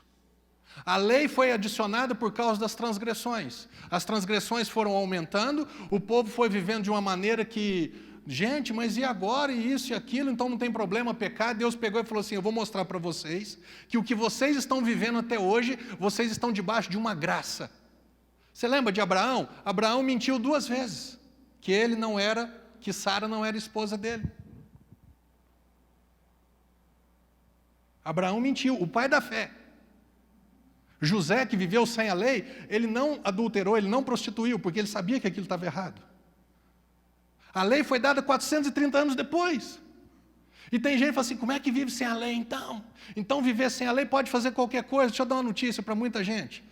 A lei foi adicionada por causa das transgressões. As transgressões foram aumentando, o povo foi vivendo de uma maneira que, gente, mas e agora, e isso e aquilo, então não tem problema pecar. Deus pegou e falou assim, eu vou mostrar para vocês que o que vocês estão vivendo até hoje, vocês estão debaixo de uma graça. Você lembra de Abraão? Abraão mentiu 2 vezes, que Sara não era esposa dele. Abraão mentiu, o pai da fé. José, que viveu sem a lei, ele não adulterou, ele não prostituiu, porque ele sabia que aquilo estava errado. A lei foi dada 430 anos depois. E tem gente que fala assim, como é que vive sem a lei então? Então viver sem a lei pode fazer qualquer coisa. Deixa eu dar uma notícia para muita gente.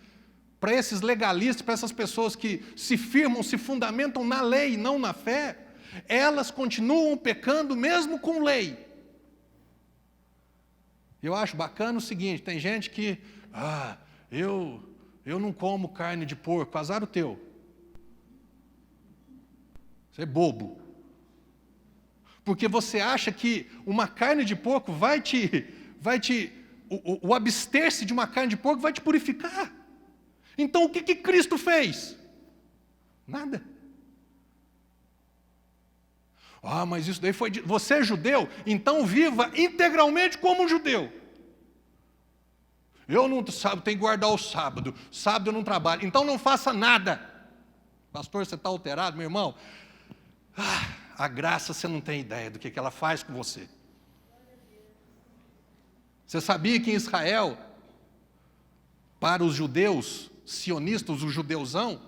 Para esses legalistas, para essas pessoas que se firmam, se fundamentam na lei e não na fé, elas continuam pecando mesmo com lei. Eu acho bacana o seguinte, tem gente que, eu não como carne de porco, azar o teu. Você é bobo. Porque você acha que uma carne de porco o abster-se de uma carne de porco vai te purificar. Então o que Cristo fez? Nada. Mas isso daí foi... Você é judeu? Então viva integralmente como um judeu. Eu não tenho que guardar o sábado. Sábado eu não trabalho. Então não faça nada. Pastor, você está alterado, meu irmão? A graça, você não tem ideia do que ela faz com você. Você sabia que em Israel, para os judeus sionistas, o judeuzão,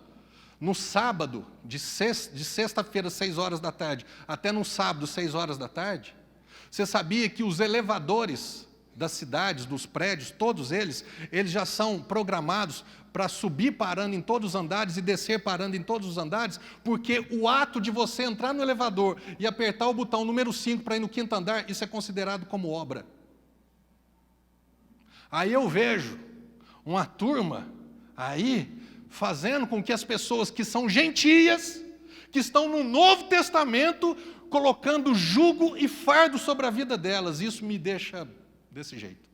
no sábado, de sexta-feira, 6 horas da tarde, até no sábado, 6 horas da tarde, você sabia que os elevadores das cidades, dos prédios, todos eles já são programados para subir parando em todos os andares e descer parando em todos os andares, porque o ato de você entrar no elevador e apertar o botão número 5 para ir no 5º andar, isso é considerado como obra. Aí eu vejo uma turma aí fazendo com que as pessoas que são gentias, que estão no Novo Testamento, colocando jugo e fardo sobre a vida delas. Isso me deixa desse jeito.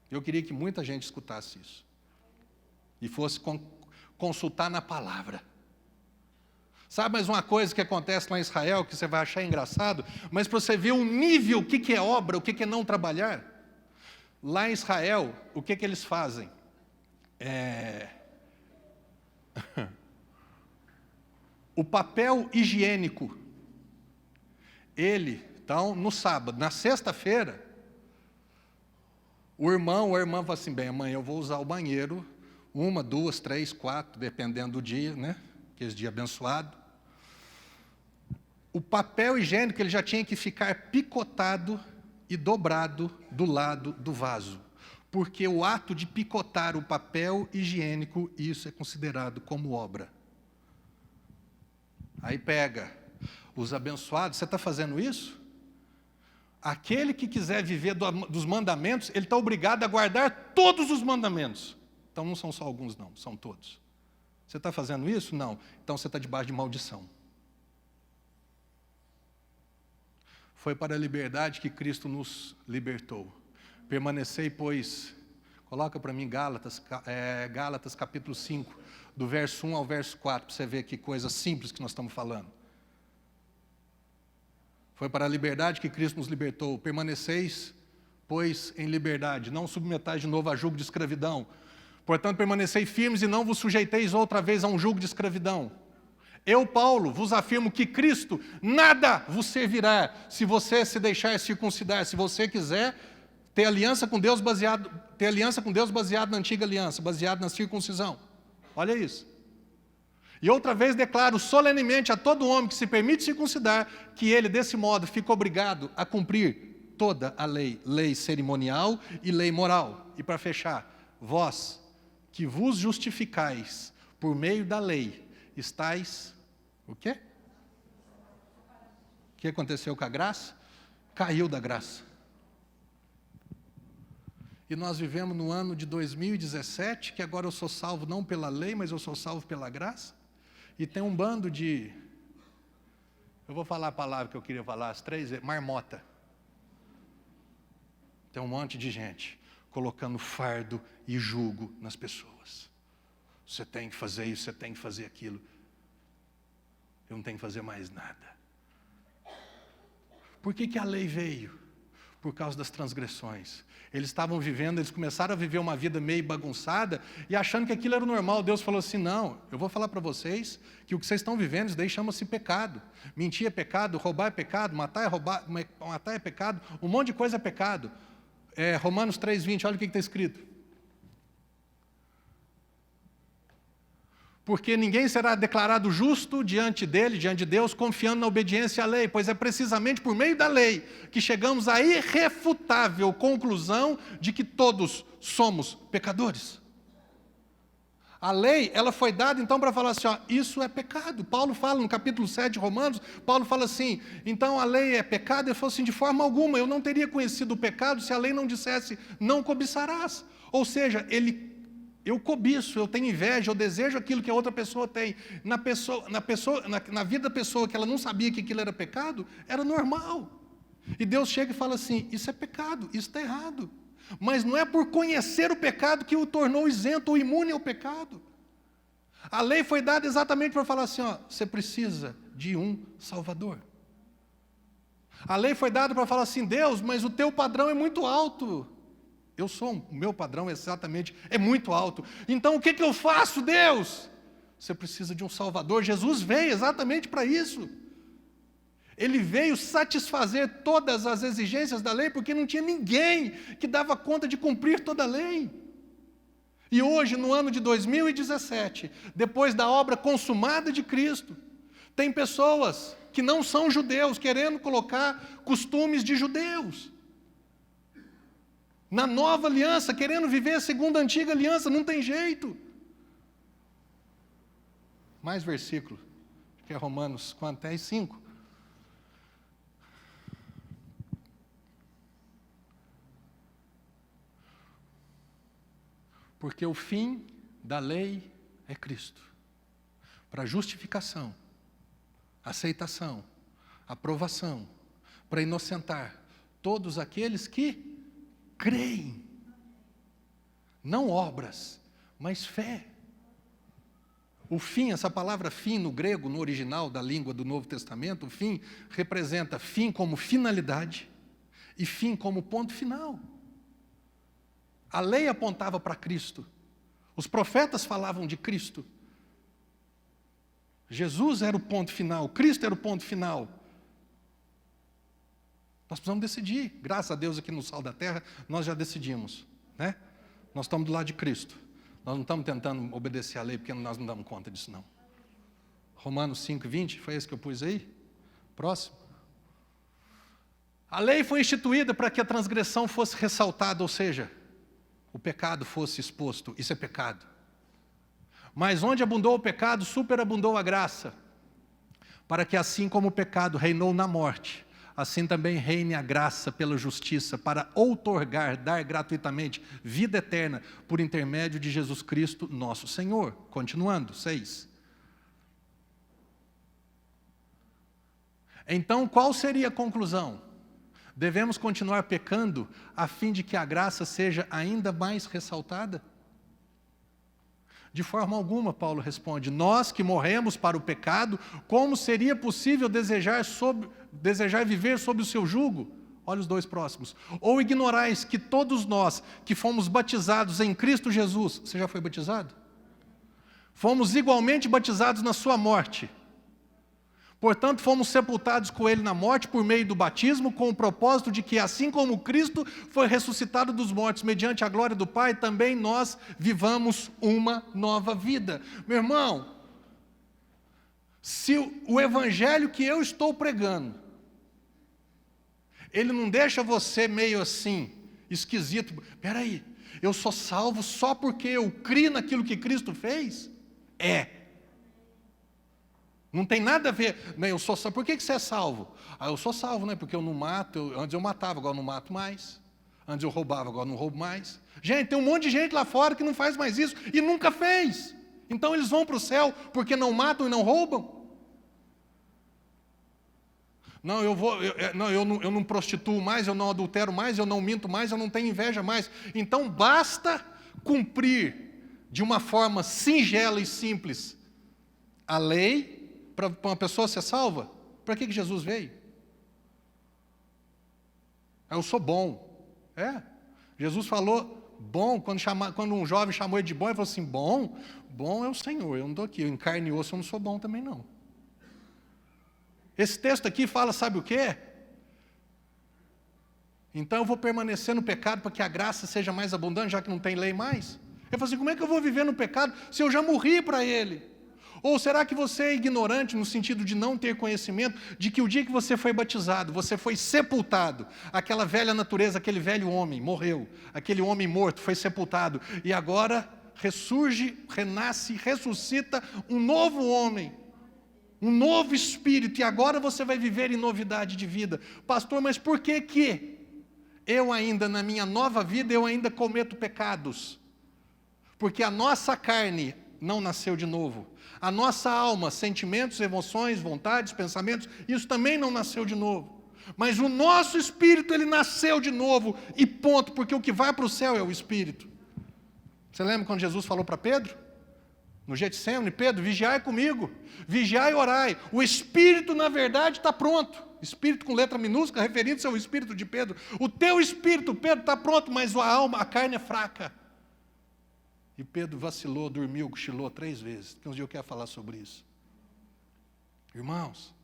Eu queria que muita gente escutasse isso. E fosse consultar na palavra. Sabe mais uma coisa que acontece lá em Israel, que você vai achar engraçado, mas para você ver o nível, o que é obra, o que é não trabalhar. Lá em Israel, o que eles fazem? O papel higiênico, então, no sábado, na sexta-feira, o irmão ou a irmã fala assim, bem, amanhã eu vou usar o banheiro, 1, 2, 3, 4, dependendo do dia, né? Aquele dia abençoado. O papel higiênico, ele já tinha que ficar picotado e dobrado do lado do vaso. Porque o ato de picotar o papel higiênico, isso é considerado como obra. Aí pega os abençoados, você está fazendo isso? Aquele que quiser viver dos mandamentos, ele está obrigado a guardar todos os mandamentos. Então não são só alguns não, são todos. Você está fazendo isso? Não. Então você está debaixo de maldição. Foi para a liberdade que Cristo nos libertou. Permanecei, pois, coloca para mim Gálatas capítulo 5, do verso 1 ao verso 4, para você ver que coisa simples que nós estamos falando. Foi para a liberdade que Cristo nos libertou. Permaneceis, pois, em liberdade. Não submetais de novo a jugo de escravidão. Portanto, permanecei firmes e não vos sujeiteis outra vez a um jugo de escravidão. Eu, Paulo, vos afirmo que Cristo nada vos servirá se você se deixar circuncidar. Se você quiser ter aliança com Deus baseado na antiga aliança, baseado na circuncisão. Olha isso. E outra vez declaro solenemente a todo homem que se permite circuncidar, que ele, desse modo, fica obrigado a cumprir toda a lei cerimonial e lei moral. E para fechar, vós que vos justificais por meio da lei, estáis, o quê? O que aconteceu com a graça? Caiu da graça. E nós vivemos no ano de 2017, que agora eu sou salvo não pela lei, mas eu sou salvo pela graça. E tem um bando de, eu vou falar a palavra que eu queria falar, as 3 vezes, marmota. Tem um monte de gente colocando fardo e jugo nas pessoas. Você tem que fazer isso, você tem que fazer aquilo. Eu não tenho que fazer mais nada. Por que a lei veio? Por causa das transgressões. Eles estavam vivendo, eles começaram a viver uma vida meio bagunçada e achando que aquilo era normal. Deus falou assim, não, eu vou falar para vocês que o que vocês estão vivendo, isso daí chama-se pecado. Mentir é pecado, roubar é pecado, matar é pecado, um monte de coisa é pecado. Romanos 3:20, olha o que está escrito. Porque ninguém será declarado justo diante dele, diante de Deus, confiando na obediência à lei, pois é precisamente por meio da lei que chegamos à irrefutável conclusão de que todos somos pecadores. A lei, ela foi dada então para falar assim, isso é pecado. Paulo fala no capítulo 7 de Romanos, Paulo fala assim, então a lei é pecado? Ele falou assim, de forma alguma, eu não teria conhecido o pecado se a lei não dissesse, não cobiçarás. Ou seja, eu cobiço, eu tenho inveja, eu desejo aquilo que a outra pessoa tem. Na vida da pessoa que ela não sabia que aquilo era pecado, era normal. E Deus chega e fala assim, isso é pecado, isso está errado. Mas não é por conhecer o pecado que o tornou isento ou imune ao pecado. A lei foi dada exatamente para falar assim, você precisa de um Salvador. A lei foi dada para falar assim, Deus, mas o teu padrão é muito alto. O meu padrão é muito alto. Então o que eu faço, Deus? Você precisa de um Salvador. Jesus veio exatamente para isso. Ele veio satisfazer todas as exigências da lei, porque não tinha ninguém que dava conta de cumprir toda a lei. E hoje, no ano de 2017, depois da obra consumada de Cristo, tem pessoas que não são judeus, querendo colocar costumes de judeus. Na nova aliança, querendo viver segundo a antiga aliança, não tem jeito. Mais versículo, que é Romanos 5. Porque o fim da lei é Cristo. Para justificação, aceitação, aprovação, para inocentar todos aqueles que creem, não obras, mas fé. O fim, essa palavra fim no grego, no original da língua do Novo Testamento, o fim representa fim como finalidade e fim como ponto final. A lei apontava para Cristo, os profetas falavam de Cristo. Jesus era o ponto final, Cristo era o ponto final. Nós precisamos decidir. Graças a Deus aqui no Sal da Terra, nós já decidimos, né? Nós estamos do lado de Cristo. Nós não estamos tentando obedecer à lei, porque nós não damos conta disso, não. Romanos 5:20, foi esse que eu pus aí? Próximo. A lei foi instituída para que a transgressão fosse ressaltada, ou seja, o pecado fosse exposto. Isso é pecado. Mas onde abundou o pecado, superabundou a graça. Para que assim como o pecado reinou na morte, assim também reine a graça pela justiça, para outorgar, dar gratuitamente vida eterna, por intermédio de Jesus Cristo, nosso Senhor. Continuando, 6. Então, qual seria a conclusão? Devemos continuar pecando, a fim de que a graça seja ainda mais ressaltada? De forma alguma, Paulo responde, nós que morremos para o pecado, como seria possível desejar viver sob o seu jugo? Olha os dois próximos. Ou ignorais que todos nós que fomos batizados em Cristo Jesus, você já foi batizado? Fomos igualmente batizados na sua morte. Portanto, fomos sepultados com ele na morte por meio do batismo, com o propósito de que, assim como Cristo foi ressuscitado dos mortos mediante a glória do Pai, também nós vivamos uma nova vida. Meu irmão, se o evangelho que eu estou pregando, ele não deixa você meio assim, esquisito, peraí, eu sou salvo só porque eu crio naquilo que Cristo fez? Não tem nada a ver, né? Eu sou salvo. Por que você é salvo? Eu sou salvo, né? Porque eu não mato, antes eu matava, agora eu não mato mais. Antes eu roubava, agora eu não roubo mais. Gente, tem um monte de gente lá fora que não faz mais isso e nunca fez. Então eles vão para o céu porque não matam e não roubam? Não, eu não prostituo mais, eu não adultero mais, eu não minto mais, eu não tenho inveja mais. Então basta cumprir de uma forma singela e simples a lei para uma pessoa ser salva. Para que Jesus veio? Eu sou bom. Jesus falou bom, quando um jovem chamou ele de bom, ele falou assim, bom é o Senhor, eu não estou aqui, eu em carne e osso eu não sou bom também não. Esse texto aqui fala, sabe o quê? Então eu vou permanecer no pecado para que a graça seja mais abundante, já que não tem lei mais. Ele falou assim, como é que eu vou viver no pecado se eu já morri para ele? Ou será que você é ignorante no sentido de não ter conhecimento de que o dia que você foi batizado, você foi sepultado, aquela velha natureza, aquele velho homem morreu, aquele homem morto foi sepultado, e agora ressurge, renasce, ressuscita um novo homem, um novo espírito, e agora você vai viver em novidade de vida. Pastor, mas por que eu ainda, na minha nova vida, eu ainda cometo pecados? Porque a nossa carne não nasceu de novo. A nossa alma, sentimentos, emoções, vontades, pensamentos, isso também não nasceu de novo. Mas o nosso espírito, ele nasceu de novo, e ponto, porque o que vai para o céu é o espírito. Você lembra quando Jesus falou para Pedro? No Getsemane, Pedro, vigiai comigo, vigiai e orai. O espírito, na verdade, está pronto. Espírito com letra minúscula, referindo-se ao espírito de Pedro. O teu espírito, Pedro, está pronto, mas a alma, a carne é fraca. E Pedro vacilou, dormiu, cochilou 3 vezes. Que um dia eu quero falar sobre isso. Irmãos,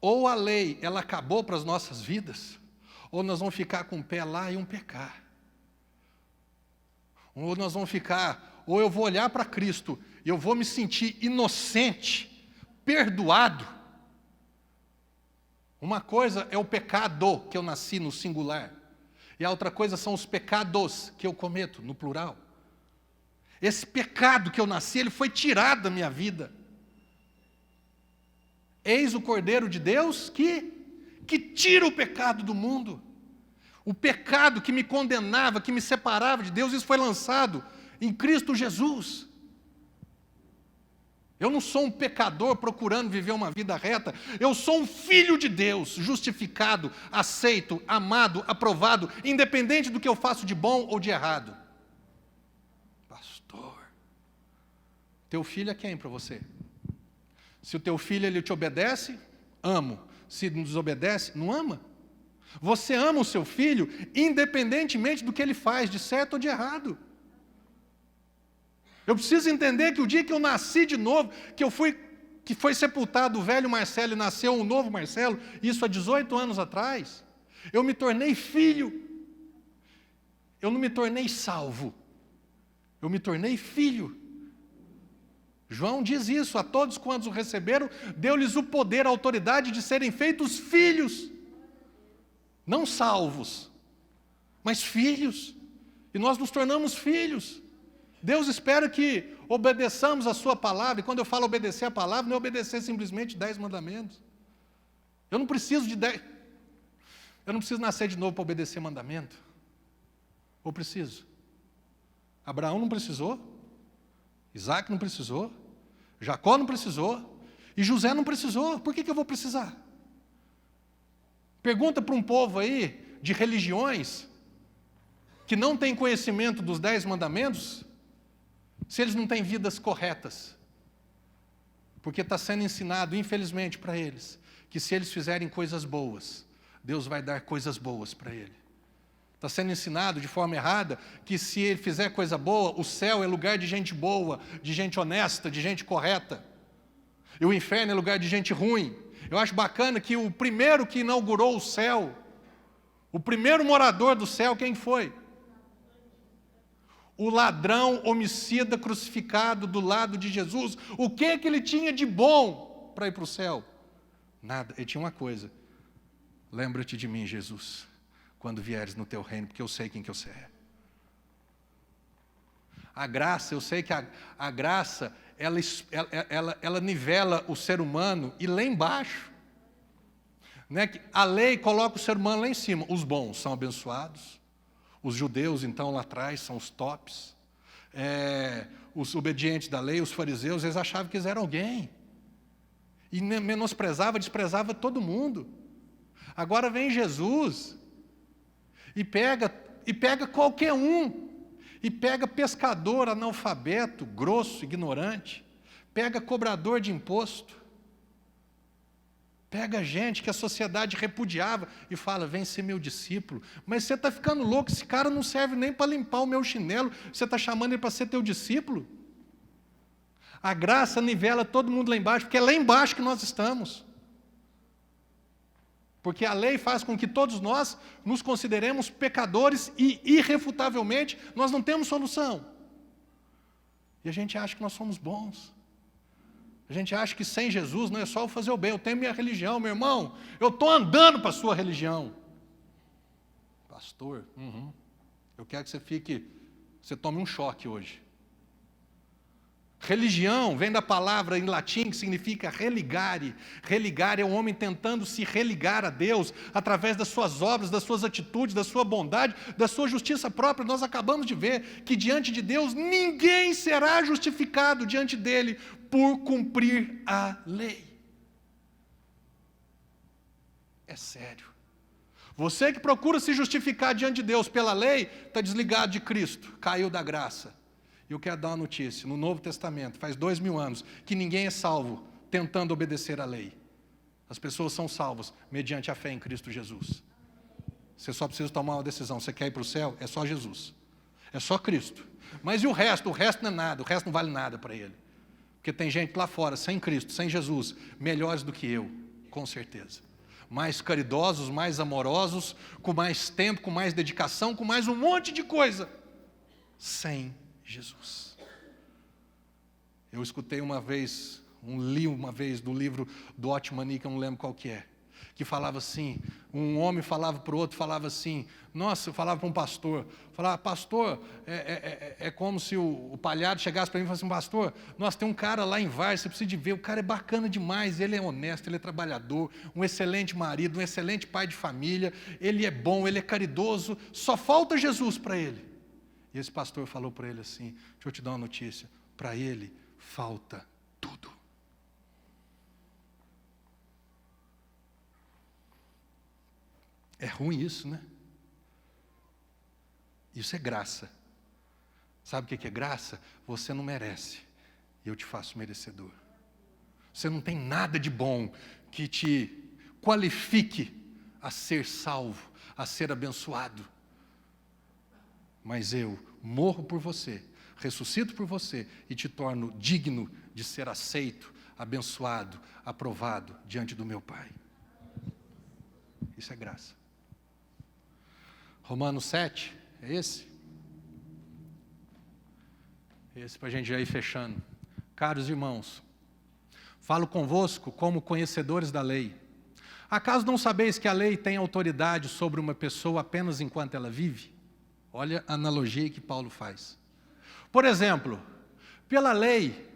ou a lei, ela acabou para as nossas vidas, ou nós vamos ficar com o pé lá e um pecar. Ou nós vamos ficar, ou eu vou olhar para Cristo, e eu vou me sentir inocente, perdoado. Uma coisa é o pecado, que eu nasci no singular. E a outra coisa são os pecados que eu cometo, no plural. Esse pecado que eu nasci, ele foi tirado da minha vida. Eis o Cordeiro de Deus que tira o pecado do mundo. O pecado que me condenava, que me separava de Deus, isso foi lançado em Cristo Jesus. Eu não sou um pecador procurando viver uma vida reta. Eu sou um filho de Deus, justificado, aceito, amado, aprovado, independente do que eu faço de bom ou de errado. Pastor, teu filho é quem para você? Se o teu filho ele te obedece, amo. Se não desobedece, não ama. Você ama o seu filho, independentemente do que ele faz, de certo ou de errado. Eu preciso entender que o dia que eu nasci de novo, que foi sepultado o velho Marcelo e nasceu um novo Marcelo, isso há 18 anos atrás, eu me tornei filho. Eu não me tornei salvo, eu me tornei filho. João diz isso, a todos quantos o receberam, deu-lhes o poder, a autoridade de serem feitos filhos. Não salvos, mas filhos. E nós nos tornamos filhos. Deus espera que obedeçamos a sua palavra, e quando eu falo obedecer a palavra, não é obedecer simplesmente 10 mandamentos. Eu não preciso nascer de novo para obedecer mandamento. Ou preciso? Abraão não precisou, Isaac não precisou, Jacó não precisou, e José não precisou. Por que eu vou precisar? Pergunta para um povo aí, de religiões, que não tem conhecimento dos 10 mandamentos, se eles não têm vidas corretas. Porque está sendo ensinado, infelizmente, para eles, que se eles fizerem coisas boas, Deus vai dar coisas boas para ele. Está sendo ensinado de forma errada que se ele fizer coisa boa, o céu é lugar de gente boa, de gente honesta, de gente correta. E o inferno é lugar de gente ruim. Eu acho bacana que o primeiro que inaugurou o céu, o primeiro morador do céu, quem foi? O ladrão homicida crucificado do lado de Jesus. O que ele tinha de bom para ir para o céu? Nada, ele tinha uma coisa: lembra-te de mim, Jesus, quando vieres no teu reino, porque eu sei quem que você é. A graça, eu sei que a graça, ela nivela o ser humano, e lá embaixo, né, a lei coloca o ser humano lá em cima. Os bons são abençoados. Os judeus, então, lá atrás, são os tops. Os obedientes da lei, os fariseus, eles achavam que eles eram alguém. e menosprezava, desprezava todo mundo. Agora vem Jesus e pega qualquer um, e pega pescador analfabeto, grosso, ignorante, pega cobrador de imposto, pega gente que a sociedade repudiava e fala, vem ser meu discípulo. Mas você está ficando louco, esse cara não serve nem para limpar o meu chinelo, você está chamando ele para ser teu discípulo? A graça nivela todo mundo lá embaixo, porque é lá embaixo que nós estamos. Porque a lei faz com que todos nós nos consideremos pecadores e, irrefutavelmente, nós não temos solução. E a gente acha que nós somos bons. A gente acha que sem Jesus não é só eu fazer o bem, eu tenho minha religião, meu irmão, eu estou andando para a sua religião. Pastor, eu quero que você tome um choque hoje. Religião vem da palavra em latim que significa religare. Religare é o homem tentando se religar a Deus através das suas obras, das suas atitudes, da sua bondade, da sua justiça própria. Nós acabamos de ver que diante de Deus ninguém será justificado diante dele por cumprir a lei. É sério. Você que procura se justificar diante de Deus pela lei, está desligado de Cristo, caiu da graça. Eu quero dar uma notícia, no Novo Testamento, faz 2000 anos, que ninguém é salvo tentando obedecer à lei. As pessoas são salvas mediante a fé em Cristo Jesus. Você só precisa tomar uma decisão, você quer ir para o céu? É só Jesus, é só Cristo. Mas e o resto? O resto não é nada, o resto não vale nada para ele. Porque tem gente lá fora, sem Cristo, sem Jesus, melhores do que eu, com certeza. Mais caridosos, mais amorosos, com mais tempo, com mais dedicação, com mais um monte de coisa, sem Jesus. Eu escutei uma vez, li uma vez do livro do Otmani, que eu não lembro qual que é, que falava assim, um homem falava para o outro, falava assim, nossa, eu falava para um pastor, falava, pastor, é como se o palhado chegasse para mim e falasse assim, pastor, nossa, tem um cara lá em Vars, você precisa de ver, o cara é bacana demais, ele é honesto, ele é trabalhador, um excelente marido, um excelente pai de família, ele é bom, ele é caridoso, só falta Jesus para ele. E esse pastor falou para ele assim, deixa eu te dar uma notícia, para ele falta tudo. É ruim isso, né? Isso é graça. Sabe o que é graça? Você não merece, e eu te faço merecedor. Você não tem nada de bom que te qualifique a ser salvo, a ser abençoado. Mas eu morro por você, ressuscito por você e te torno digno de ser aceito, abençoado, aprovado diante do meu Pai. Isso é graça. Romanos 7, é esse? Esse para a gente já ir fechando. Caros irmãos, falo convosco como conhecedores da lei. Acaso não sabeis que a lei tem autoridade sobre uma pessoa apenas enquanto ela vive? Olha a analogia que Paulo faz. Por exemplo, pela lei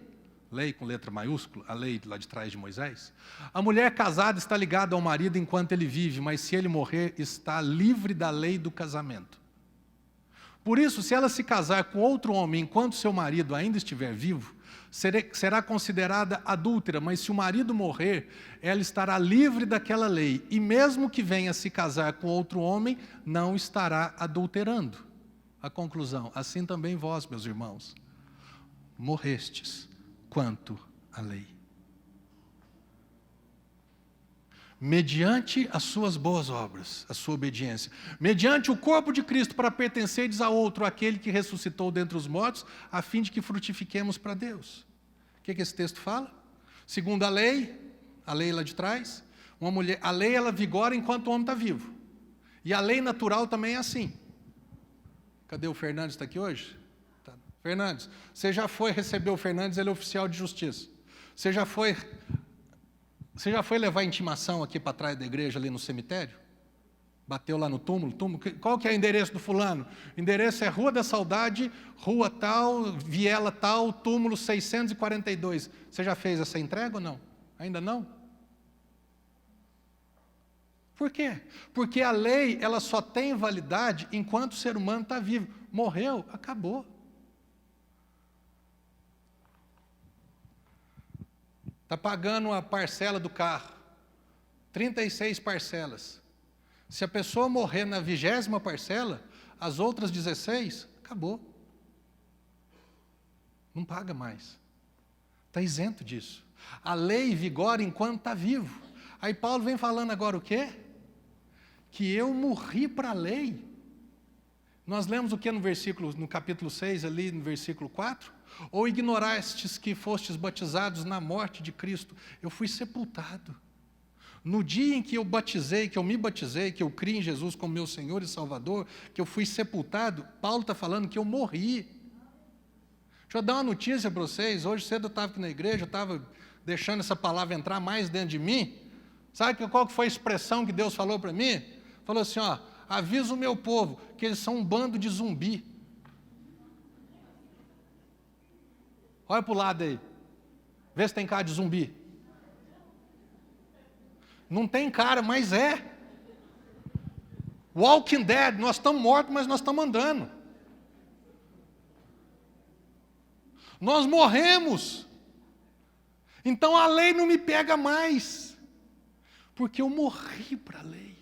com letra maiúscula, a lei lá de trás de Moisés, a mulher casada está ligada ao marido enquanto ele vive, mas se ele morrer, está livre da lei do casamento. Por isso, se ela se casar com outro homem enquanto seu marido ainda estiver vivo, será considerada adúltera, mas se o marido morrer, ela estará livre daquela lei, e mesmo que venha se casar com outro homem, não estará adulterando. A conclusão, assim também vós, meus irmãos, morrestes quanto à lei. Mediante as suas boas obras, a sua obediência, mediante o corpo de Cristo para pertencerdes a outro, aquele que ressuscitou dentre os mortos, a fim de que frutifiquemos para Deus. O que esse texto fala? Segundo a lei lá de trás, a lei ela vigora enquanto o homem está vivo. E a lei natural também é assim. Cadê o Fernandes? Está aqui hoje? Tá. Fernandes, você já foi receber o Fernandes, ele é oficial de justiça. Você já foi levar intimação aqui para trás da igreja, ali no cemitério? Bateu lá no túmulo? Qual que é o endereço do fulano? O endereço é Rua da Saudade, rua tal, viela tal, túmulo 642. Você já fez essa entrega ou não? Ainda não? Por quê? Porque a lei ela só tem validade enquanto o ser humano está vivo. Morreu, acabou. está pagando a parcela do carro, 36 parcelas. Se a pessoa morrer na 20ª parcela, as outras 16, acabou. Não paga mais. Está isento disso. A lei vigora enquanto está vivo. Aí Paulo vem falando agora o quê? Que eu morri para a lei. Nós lemos o que no capítulo 6, ali no versículo 4? Ou ignorastes que fostes batizados na morte de Cristo? Eu fui sepultado. No dia em que eu me batizei, que eu criei em Jesus como meu Senhor e Salvador, que eu fui sepultado, Paulo está falando que eu morri. Deixa eu dar uma notícia para vocês. Hoje cedo eu estava aqui na igreja, eu estava deixando essa palavra entrar mais dentro de mim. Sabe qual que foi a expressão que Deus falou para mim? Falou assim, ó, avisa o meu povo que eles são um bando de zumbi. Olha para o lado aí. Vê se tem cara de zumbi. Não tem cara, mas é. Walking Dead, nós estamos mortos, mas nós estamos andando. Nós morremos. Então a lei não me pega mais. Porque eu morri para a lei.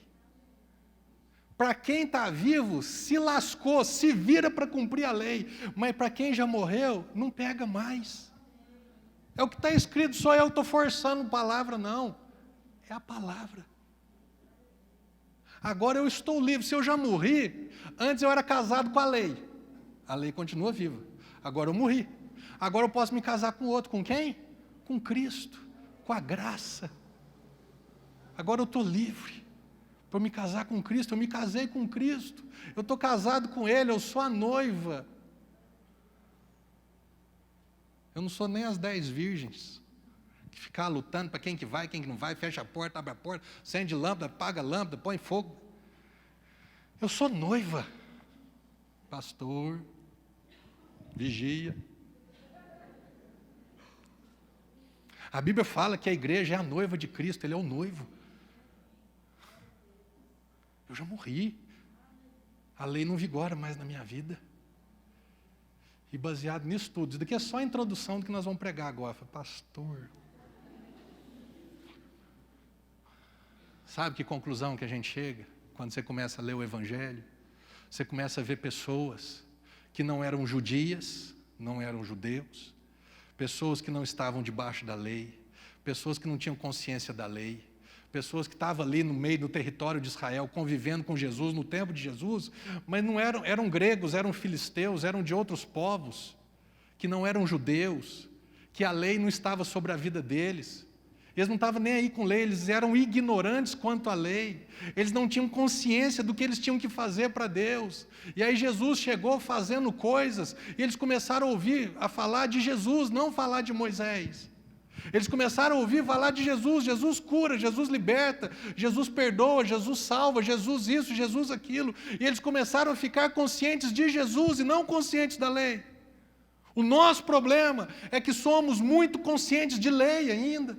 Para quem está vivo, se lascou, se vira para cumprir a lei. Mas para quem já morreu, não pega mais. É o que está escrito, só eu estou forçando palavra, não. É a palavra. Agora eu estou livre. Se eu já morri, antes eu era casado com a lei. A lei continua viva. Agora eu morri. Agora eu posso me casar com outro. Com quem? Com Cristo. Com a graça. Agora eu estou livre. Para me casar com Cristo, eu me casei com Cristo. Eu estou casado com Ele, eu sou a noiva. Eu não sou nem as 10 virgens. Que ficar lutando para quem que vai, quem que não vai, fecha a porta, abre a porta, acende lâmpada, apaga a lâmpada, põe fogo. Eu sou noiva. Pastor, vigia. A Bíblia fala que a igreja é a noiva de Cristo, Ele é o noivo. Eu já morri. A lei não vigora mais na minha vida. E baseado nisso tudo, isso daqui é só a introdução do que nós vamos pregar agora. Eu falei, pastor, sabe que conclusão que a gente chega? Quando você começa a ler o Evangelho, você começa a ver pessoas que não eram judias, não eram judeus, pessoas que não estavam debaixo da lei, pessoas que não tinham consciência da lei, pessoas que estavam ali no meio do território de Israel, convivendo com Jesus, no tempo de Jesus, mas não eram gregos, eram filisteus, eram de outros povos, que não eram judeus, que a lei não estava sobre a vida deles. Eles não estavam nem aí com lei, eles eram ignorantes quanto à lei. Eles não tinham consciência do que eles tinham que fazer para Deus. E aí Jesus chegou fazendo coisas, e eles começaram a falar de Jesus, não falar de Moisés. Eles começaram a ouvir falar de Jesus. Jesus cura, Jesus liberta, Jesus perdoa, Jesus salva, Jesus isso, Jesus aquilo. E eles começaram a ficar conscientes de Jesus e não conscientes da lei. O nosso problema é que somos muito conscientes de lei ainda.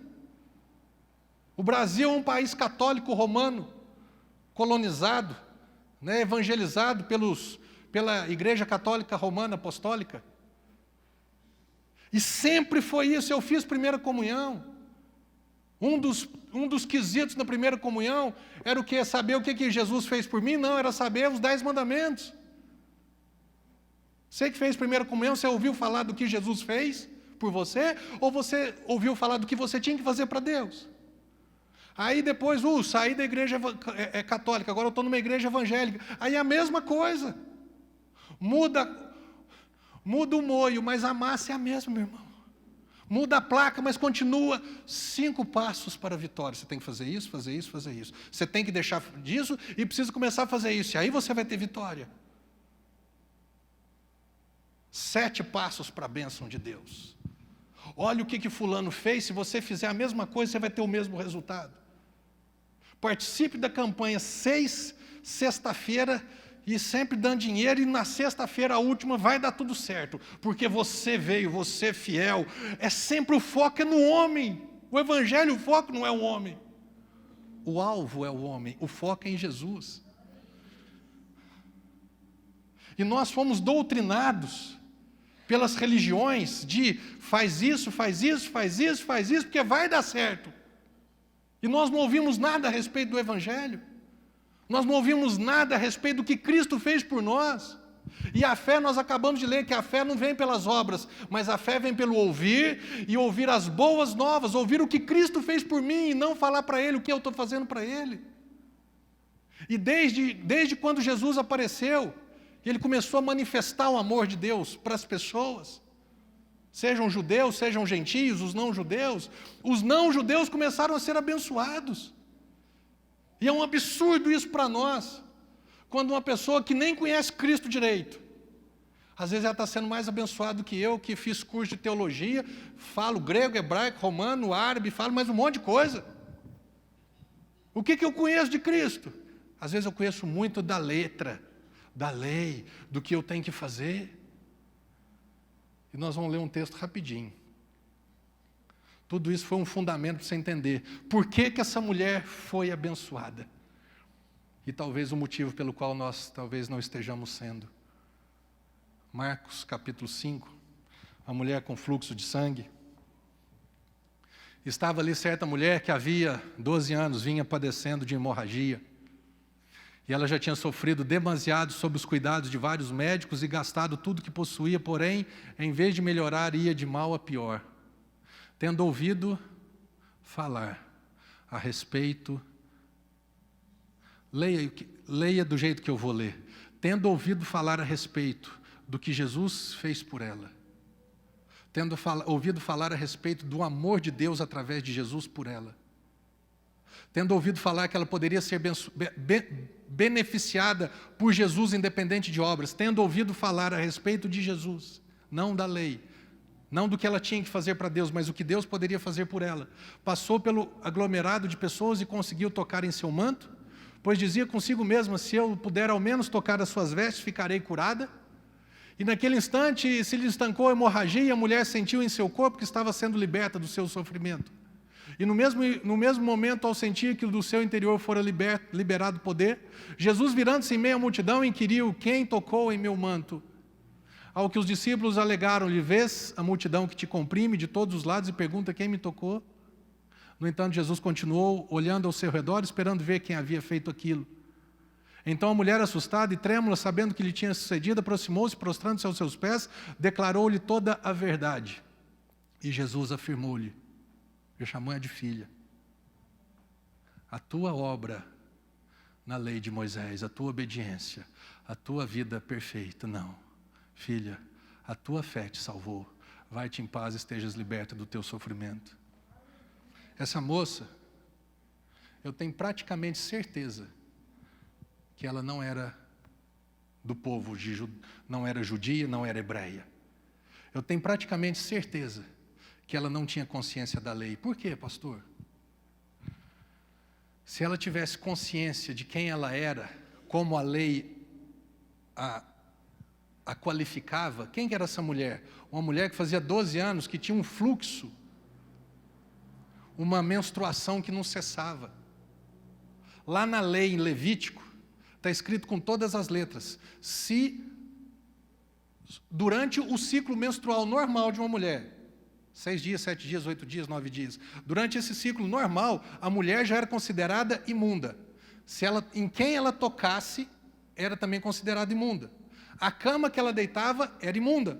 O Brasil é um país católico romano, colonizado, evangelizado pela Igreja Católica Romana Apostólica. E sempre foi isso. Eu fiz primeira comunhão. Um dos quesitos da primeira comunhão era o quê? Saber o que Jesus fez por mim? Não, era saber os 10 mandamentos. Você que fez primeira comunhão, você ouviu falar do que Jesus fez por você? Ou você ouviu falar do que você tinha que fazer para Deus? Aí depois, saí da igreja católica, agora eu estou numa igreja evangélica. Aí é a mesma coisa. Muda o moio, mas a massa é a mesma, meu irmão. Muda a placa, mas continua 5 passos para a vitória. Você tem que fazer isso, fazer isso, fazer isso. Você tem que deixar disso e precisa começar a fazer isso. E aí você vai ter vitória. 7 passos para a bênção de Deus. Olha o que fulano fez. Se você fizer a mesma coisa, você vai ter o mesmo resultado. Participe da campanha 6, sexta-feira, e sempre dando dinheiro, e na sexta-feira, a última, vai dar tudo certo, porque você veio, você é fiel. É sempre o foco é no homem. O Evangelho, o foco não é o homem. O alvo é o homem, o foco é em Jesus. E nós fomos doutrinados pelas religiões de faz isso, faz isso, faz isso, faz isso, porque vai dar certo. E nós não ouvimos nada a respeito do Evangelho. Nós não ouvimos nada a respeito do que Cristo fez por nós. E a fé, nós acabamos de ler que a fé não vem pelas obras, mas a fé vem pelo ouvir, e ouvir as boas novas, ouvir o que Cristo fez por mim, e não falar para Ele o que eu estou fazendo para Ele. E desde quando Jesus apareceu, Ele começou a manifestar o amor de Deus para as pessoas, sejam judeus, sejam gentios, os não-judeus começaram a ser abençoados. E é um absurdo isso para nós, quando uma pessoa que nem conhece Cristo direito, às vezes ela está sendo mais abençoada do que eu, que fiz curso de teologia, falo grego, hebraico, romano, árabe, falo mais um monte de coisa. O que eu conheço de Cristo? Às vezes eu conheço muito da letra, da lei, do que eu tenho que fazer. E nós vamos ler um texto rapidinho. Tudo isso foi um fundamento para você entender por que essa mulher foi abençoada. E talvez o motivo pelo qual nós talvez não estejamos sendo. Marcos capítulo 5, a mulher com fluxo de sangue. Estava ali certa mulher que havia 12 anos vinha padecendo de hemorragia. E ela já tinha sofrido demasiado sob os cuidados de vários médicos e gastado tudo que possuía, porém, em vez de melhorar, ia de mal a pior. Tendo ouvido falar a respeito, leia do jeito que eu vou ler. Tendo ouvido falar a respeito do que Jesus fez por ela, tendo ouvido falar a respeito do amor de Deus através de Jesus por ela, tendo ouvido falar que ela poderia ser beneficiada por Jesus independente de obras, tendo ouvido falar a respeito de Jesus, não da lei, não do que ela tinha que fazer para Deus, mas o que Deus poderia fazer por ela, passou pelo aglomerado de pessoas e conseguiu tocar em seu manto, pois dizia consigo mesma, se eu puder ao menos tocar as suas vestes, ficarei curada. E naquele instante se lhe estancou a hemorragia e a mulher sentiu em seu corpo que estava sendo liberta do seu sofrimento. E no mesmo momento, ao sentir que do seu interior fora liberado poder, Jesus, virando-se em meio à multidão, inquiriu, quem tocou em meu manto? Ao que os discípulos alegaram-lhe, vês a multidão que te comprime de todos os lados e pergunta quem me tocou? No entanto, Jesus continuou olhando ao seu redor, esperando ver quem havia feito aquilo. Então a mulher, assustada e trêmula, sabendo o que lhe tinha sucedido, aproximou-se, prostrando-se aos seus pés, declarou-lhe toda a verdade. E Jesus afirmou-lhe, ele chamou ela de filha, a tua obra na lei de Moisés, a tua obediência, a tua vida perfeita, não. Filha, a tua fé te salvou, vai-te em paz, estejas liberta do teu sofrimento. Essa moça, eu tenho praticamente certeza que ela não era do povo, não era judia, não era hebreia. Eu tenho praticamente certeza que ela não tinha consciência da lei. Por quê, pastor? Se ela tivesse consciência de quem ela era, como a lei a qualificava, quem que era essa mulher? Uma mulher que fazia 12 anos, que tinha um fluxo, uma menstruação que não cessava. Lá na lei, em Levítico, está escrito com todas as letras, se durante o ciclo menstrual normal de uma mulher, 6 dias, 7 dias, 8 dias, 9 dias, durante esse ciclo normal, a mulher já era considerada imunda. Em quem ela tocasse, era também considerada imunda. A cama que ela deitava era imunda.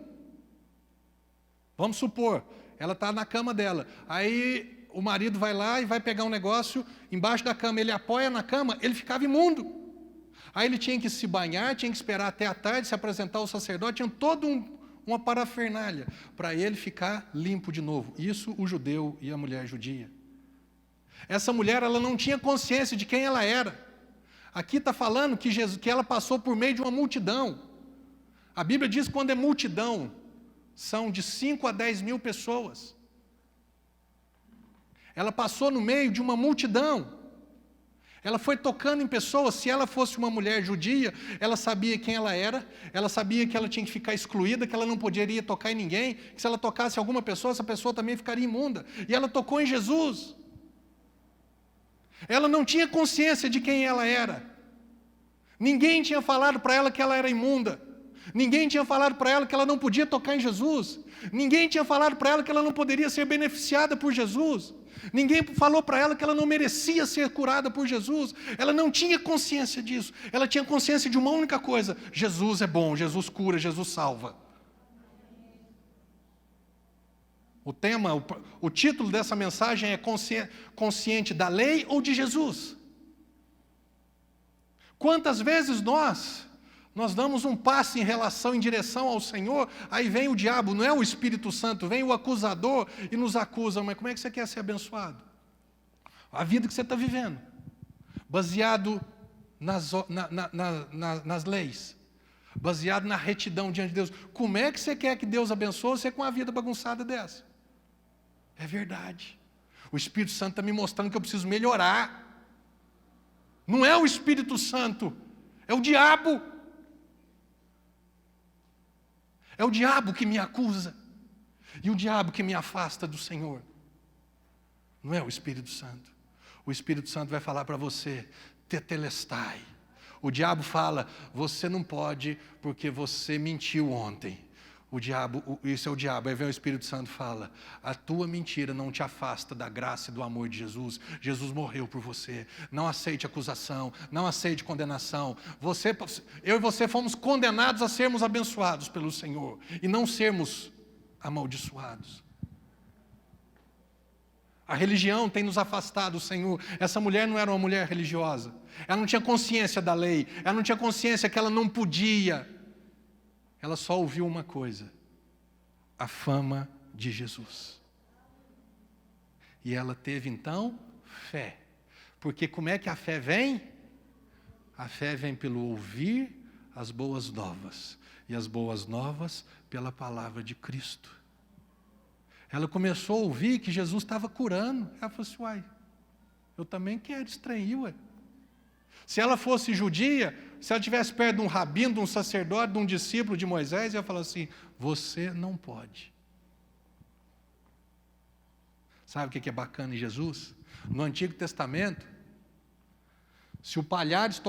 Vamos supor, ela está na cama dela, aí o marido vai lá e vai pegar um negócio embaixo da cama, ele apoia na cama, ele ficava imundo. Aí ele tinha que se banhar, tinha que esperar até a tarde, se apresentar ao sacerdote, tinha toda uma parafernália para ele ficar limpo de novo. Isso o judeu e a mulher judia. Essa mulher, ela não tinha consciência de quem ela era. Aqui está falando que ela passou por meio de uma multidão. A Bíblia diz que quando é multidão, são de 5 a 10 mil pessoas. Ela passou no meio de uma multidão. Ela foi tocando em pessoas. Se ela fosse uma mulher judia, ela sabia quem ela era, ela sabia que ela tinha que ficar excluída, que ela não poderia tocar em ninguém, que se ela tocasse em alguma pessoa, essa pessoa também ficaria imunda. E ela tocou em Jesus. Ela não tinha consciência de quem ela era. Ninguém tinha falado para ela que ela era imunda. Ninguém tinha falado para ela que ela não podia tocar em Jesus. Ninguém tinha falado para ela que ela não poderia ser beneficiada por Jesus. Ninguém falou para ela que ela não merecia ser curada por Jesus. Ela não tinha consciência disso. Ela tinha consciência de uma única coisa: Jesus é bom, Jesus cura, Jesus salva. O título dessa mensagem é consciente da lei ou de Jesus? Quantas vezes nós damos um passo em direção ao Senhor, aí vem o diabo, não é o Espírito Santo, vem o acusador e nos acusa. Mas como é que você quer ser abençoado? A vida que você está vivendo, baseado nas leis, baseado na retidão diante de Deus. Como é que você quer que Deus abençoe você com a vida bagunçada dessa? É verdade. O Espírito Santo está me mostrando que eu preciso melhorar. Não é o Espírito Santo, é o diabo. É o diabo que me acusa. E o diabo que me afasta do Senhor. Não é o Espírito Santo. O Espírito Santo vai falar para você: tetelestai. O diabo fala: você não pode porque você mentiu ontem. Isso é o diabo. Aí vem o Espírito Santo e fala: a tua mentira não te afasta da graça e do amor de Jesus. Jesus morreu por você. Não aceite acusação, não aceite condenação. Eu e você fomos condenados a sermos abençoados pelo Senhor e não sermos amaldiçoados. A religião tem nos afastado do Senhor. Essa mulher não era uma mulher religiosa. Ela não tinha consciência da lei. Ela não tinha consciência que ela não podia. Ela só ouviu uma coisa: a fama de Jesus. E ela teve então fé. Porque como é que a fé vem? A fé vem pelo ouvir as boas novas. E as boas novas pela palavra de Cristo. Ela começou a ouvir que Jesus estava curando. Ela falou assim: uai, eu também quero estranhar, ué. Se ela fosse judia, se ela estivesse perto de um rabino, de um sacerdote, de um discípulo de Moisés, ela ia falar assim: você não pode. Sabe o que é bacana em Jesus? No Antigo Testamento, se o palhares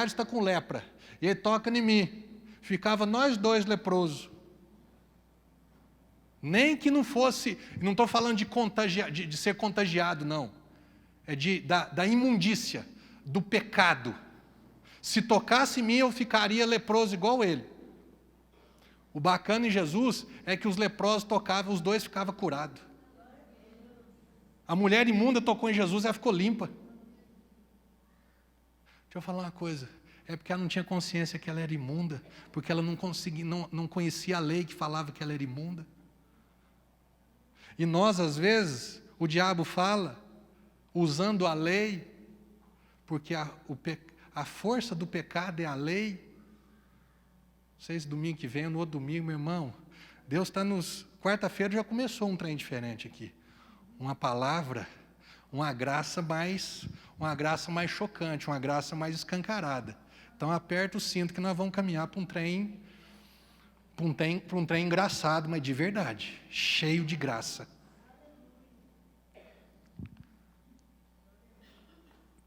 está com lepra, e ele toca em mim, ficava nós dois leprosos. Nem que não fosse, não estou falando de ser contagiado, não. É da imundícia, do pecado. Se tocasse em mim, eu ficaria leproso igual ele. O bacana em Jesus é que os leprosos tocavam, os dois ficavam curados. A mulher imunda tocou em Jesus e ela ficou limpa. Deixa eu falar uma coisa. É porque ela não tinha consciência que ela era imunda, porque ela não conhecia a lei que falava que ela era imunda. E nós, às vezes, o diabo fala, usando a lei, porque a força do pecado é a lei. Não sei se domingo que vem ou no outro domingo, meu irmão, Deus está quarta-feira já começou um trem diferente aqui. Uma palavra, uma graça mais chocante, uma graça mais escancarada. Então aperta o cinto que nós vamos caminhar para um trem engraçado, mas de verdade, cheio de graça.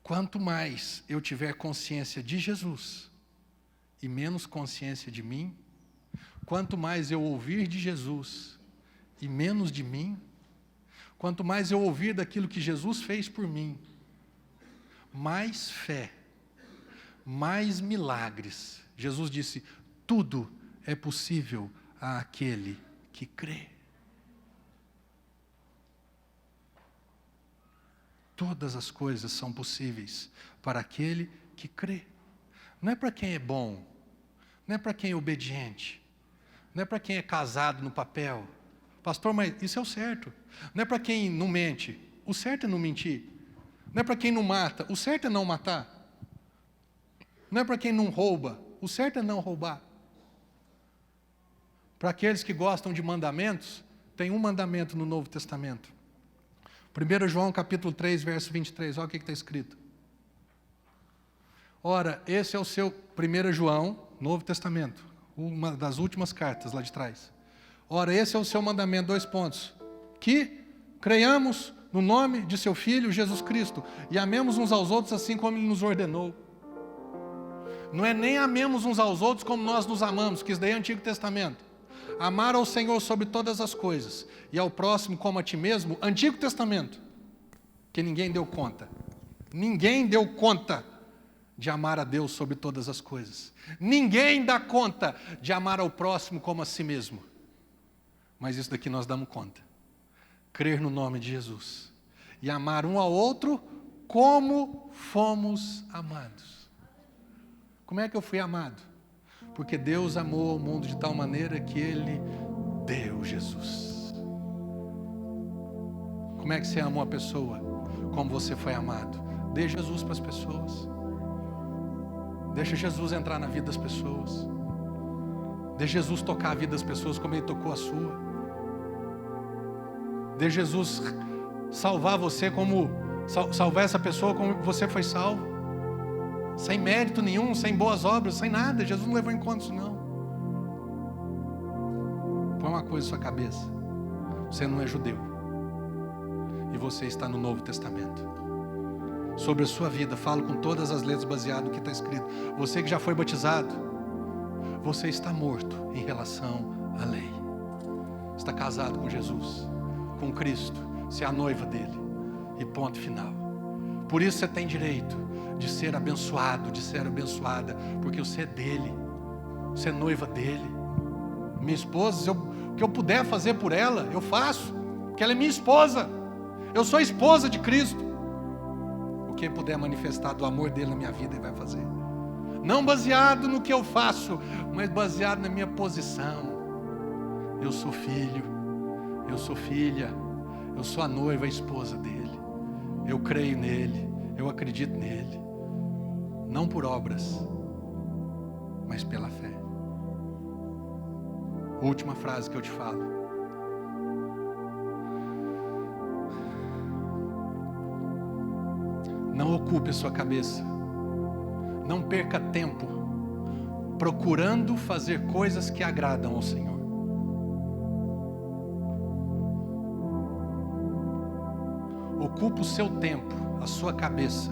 Quanto mais eu tiver consciência de Jesus e menos consciência de mim, quanto mais eu ouvir de Jesus e menos de mim, quanto mais eu ouvir daquilo que Jesus fez por mim, mais fé, mais milagres. Jesus disse: tudo é possível àquele que crê. Todas as coisas são possíveis para aquele que crê. Não é para quem é bom, não é para quem é obediente, não é para quem é casado no papel. Pastor, mas isso é o certo. Não é para quem não mente, o certo é não mentir. Não é para quem não mata, o certo é não matar. Não é para quem não rouba, o certo é não roubar. Para aqueles que gostam de mandamentos, tem um mandamento no Novo Testamento. 1 João capítulo 3, verso 23, olha o que está escrito. Ora, esse é o seu 1 João, Novo Testamento, uma das últimas cartas lá de trás. Ora, esse é o seu mandamento, 2 pontos. Que creiamos no nome de seu Filho, Jesus Cristo, e amemos uns aos outros assim como Ele nos ordenou. Não é nem amemos uns aos outros como nós nos amamos, que isso daí é Antigo Testamento. Amar ao Senhor sobre todas as coisas e ao próximo como a ti mesmo, Antigo Testamento. Que ninguém deu conta. Ninguém deu conta de amar a Deus sobre todas as coisas. Ninguém dá conta de amar ao próximo como a si mesmo. Mas isso daqui nós damos conta. Crer no nome de Jesus. E amar um ao outro como fomos amados. Como é que eu fui amado? Porque Deus amou o mundo de tal maneira que Ele deu Jesus. Como é que você amou a pessoa? Como você foi amado? Dê Jesus para as pessoas. Deixa Jesus entrar na vida das pessoas. Deixa Jesus tocar a vida das pessoas como Ele tocou a sua. Deixa Jesus salvar você como salvar essa pessoa como você foi salvo. Sem mérito nenhum, sem boas obras, sem nada. Jesus não levou em conta isso não. Põe uma coisa na sua cabeça. Você não é judeu. E você está no Novo Testamento. Sobre a sua vida, falo com todas as letras baseado no que está escrito. Você que já foi batizado, você está morto em relação à lei. Está casado com Jesus, com Cristo. Você é a noiva dele. E ponto final. Por isso você tem direito de ser abençoado, de ser abençoada, porque você é dele. Você é noiva dele. Minha esposa, o que eu puder fazer por ela, eu faço, porque ela é minha esposa. Eu sou a esposa de Cristo. O que puder manifestar do amor dele na minha vida, ele vai fazer. Não baseado no que eu faço, mas baseado na minha posição. Eu sou filho, eu sou filha, eu sou a noiva, a esposa dele. Eu creio nele, eu acredito nele. Não por obras, mas pela fé. Última frase que eu te falo. Não ocupe a sua cabeça. Não perca tempo procurando fazer coisas que agradam ao Senhor. Ocupa o seu tempo, a sua cabeça,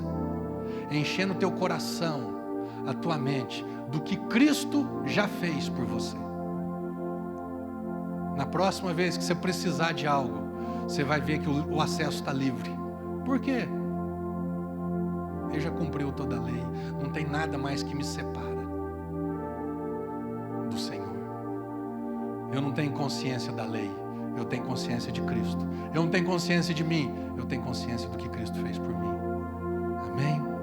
enchendo o teu coração, a tua mente, do que Cristo já fez por você. Na próxima vez que você precisar de algo, você vai ver que o acesso está livre. Por quê? Ele já cumpriu toda a lei. Não tem nada mais que me separa do Senhor. Eu não tenho consciência da lei. Eu tenho consciência de Cristo. Eu não tenho consciência de mim. Eu tenho consciência do que Cristo fez por mim. Amém?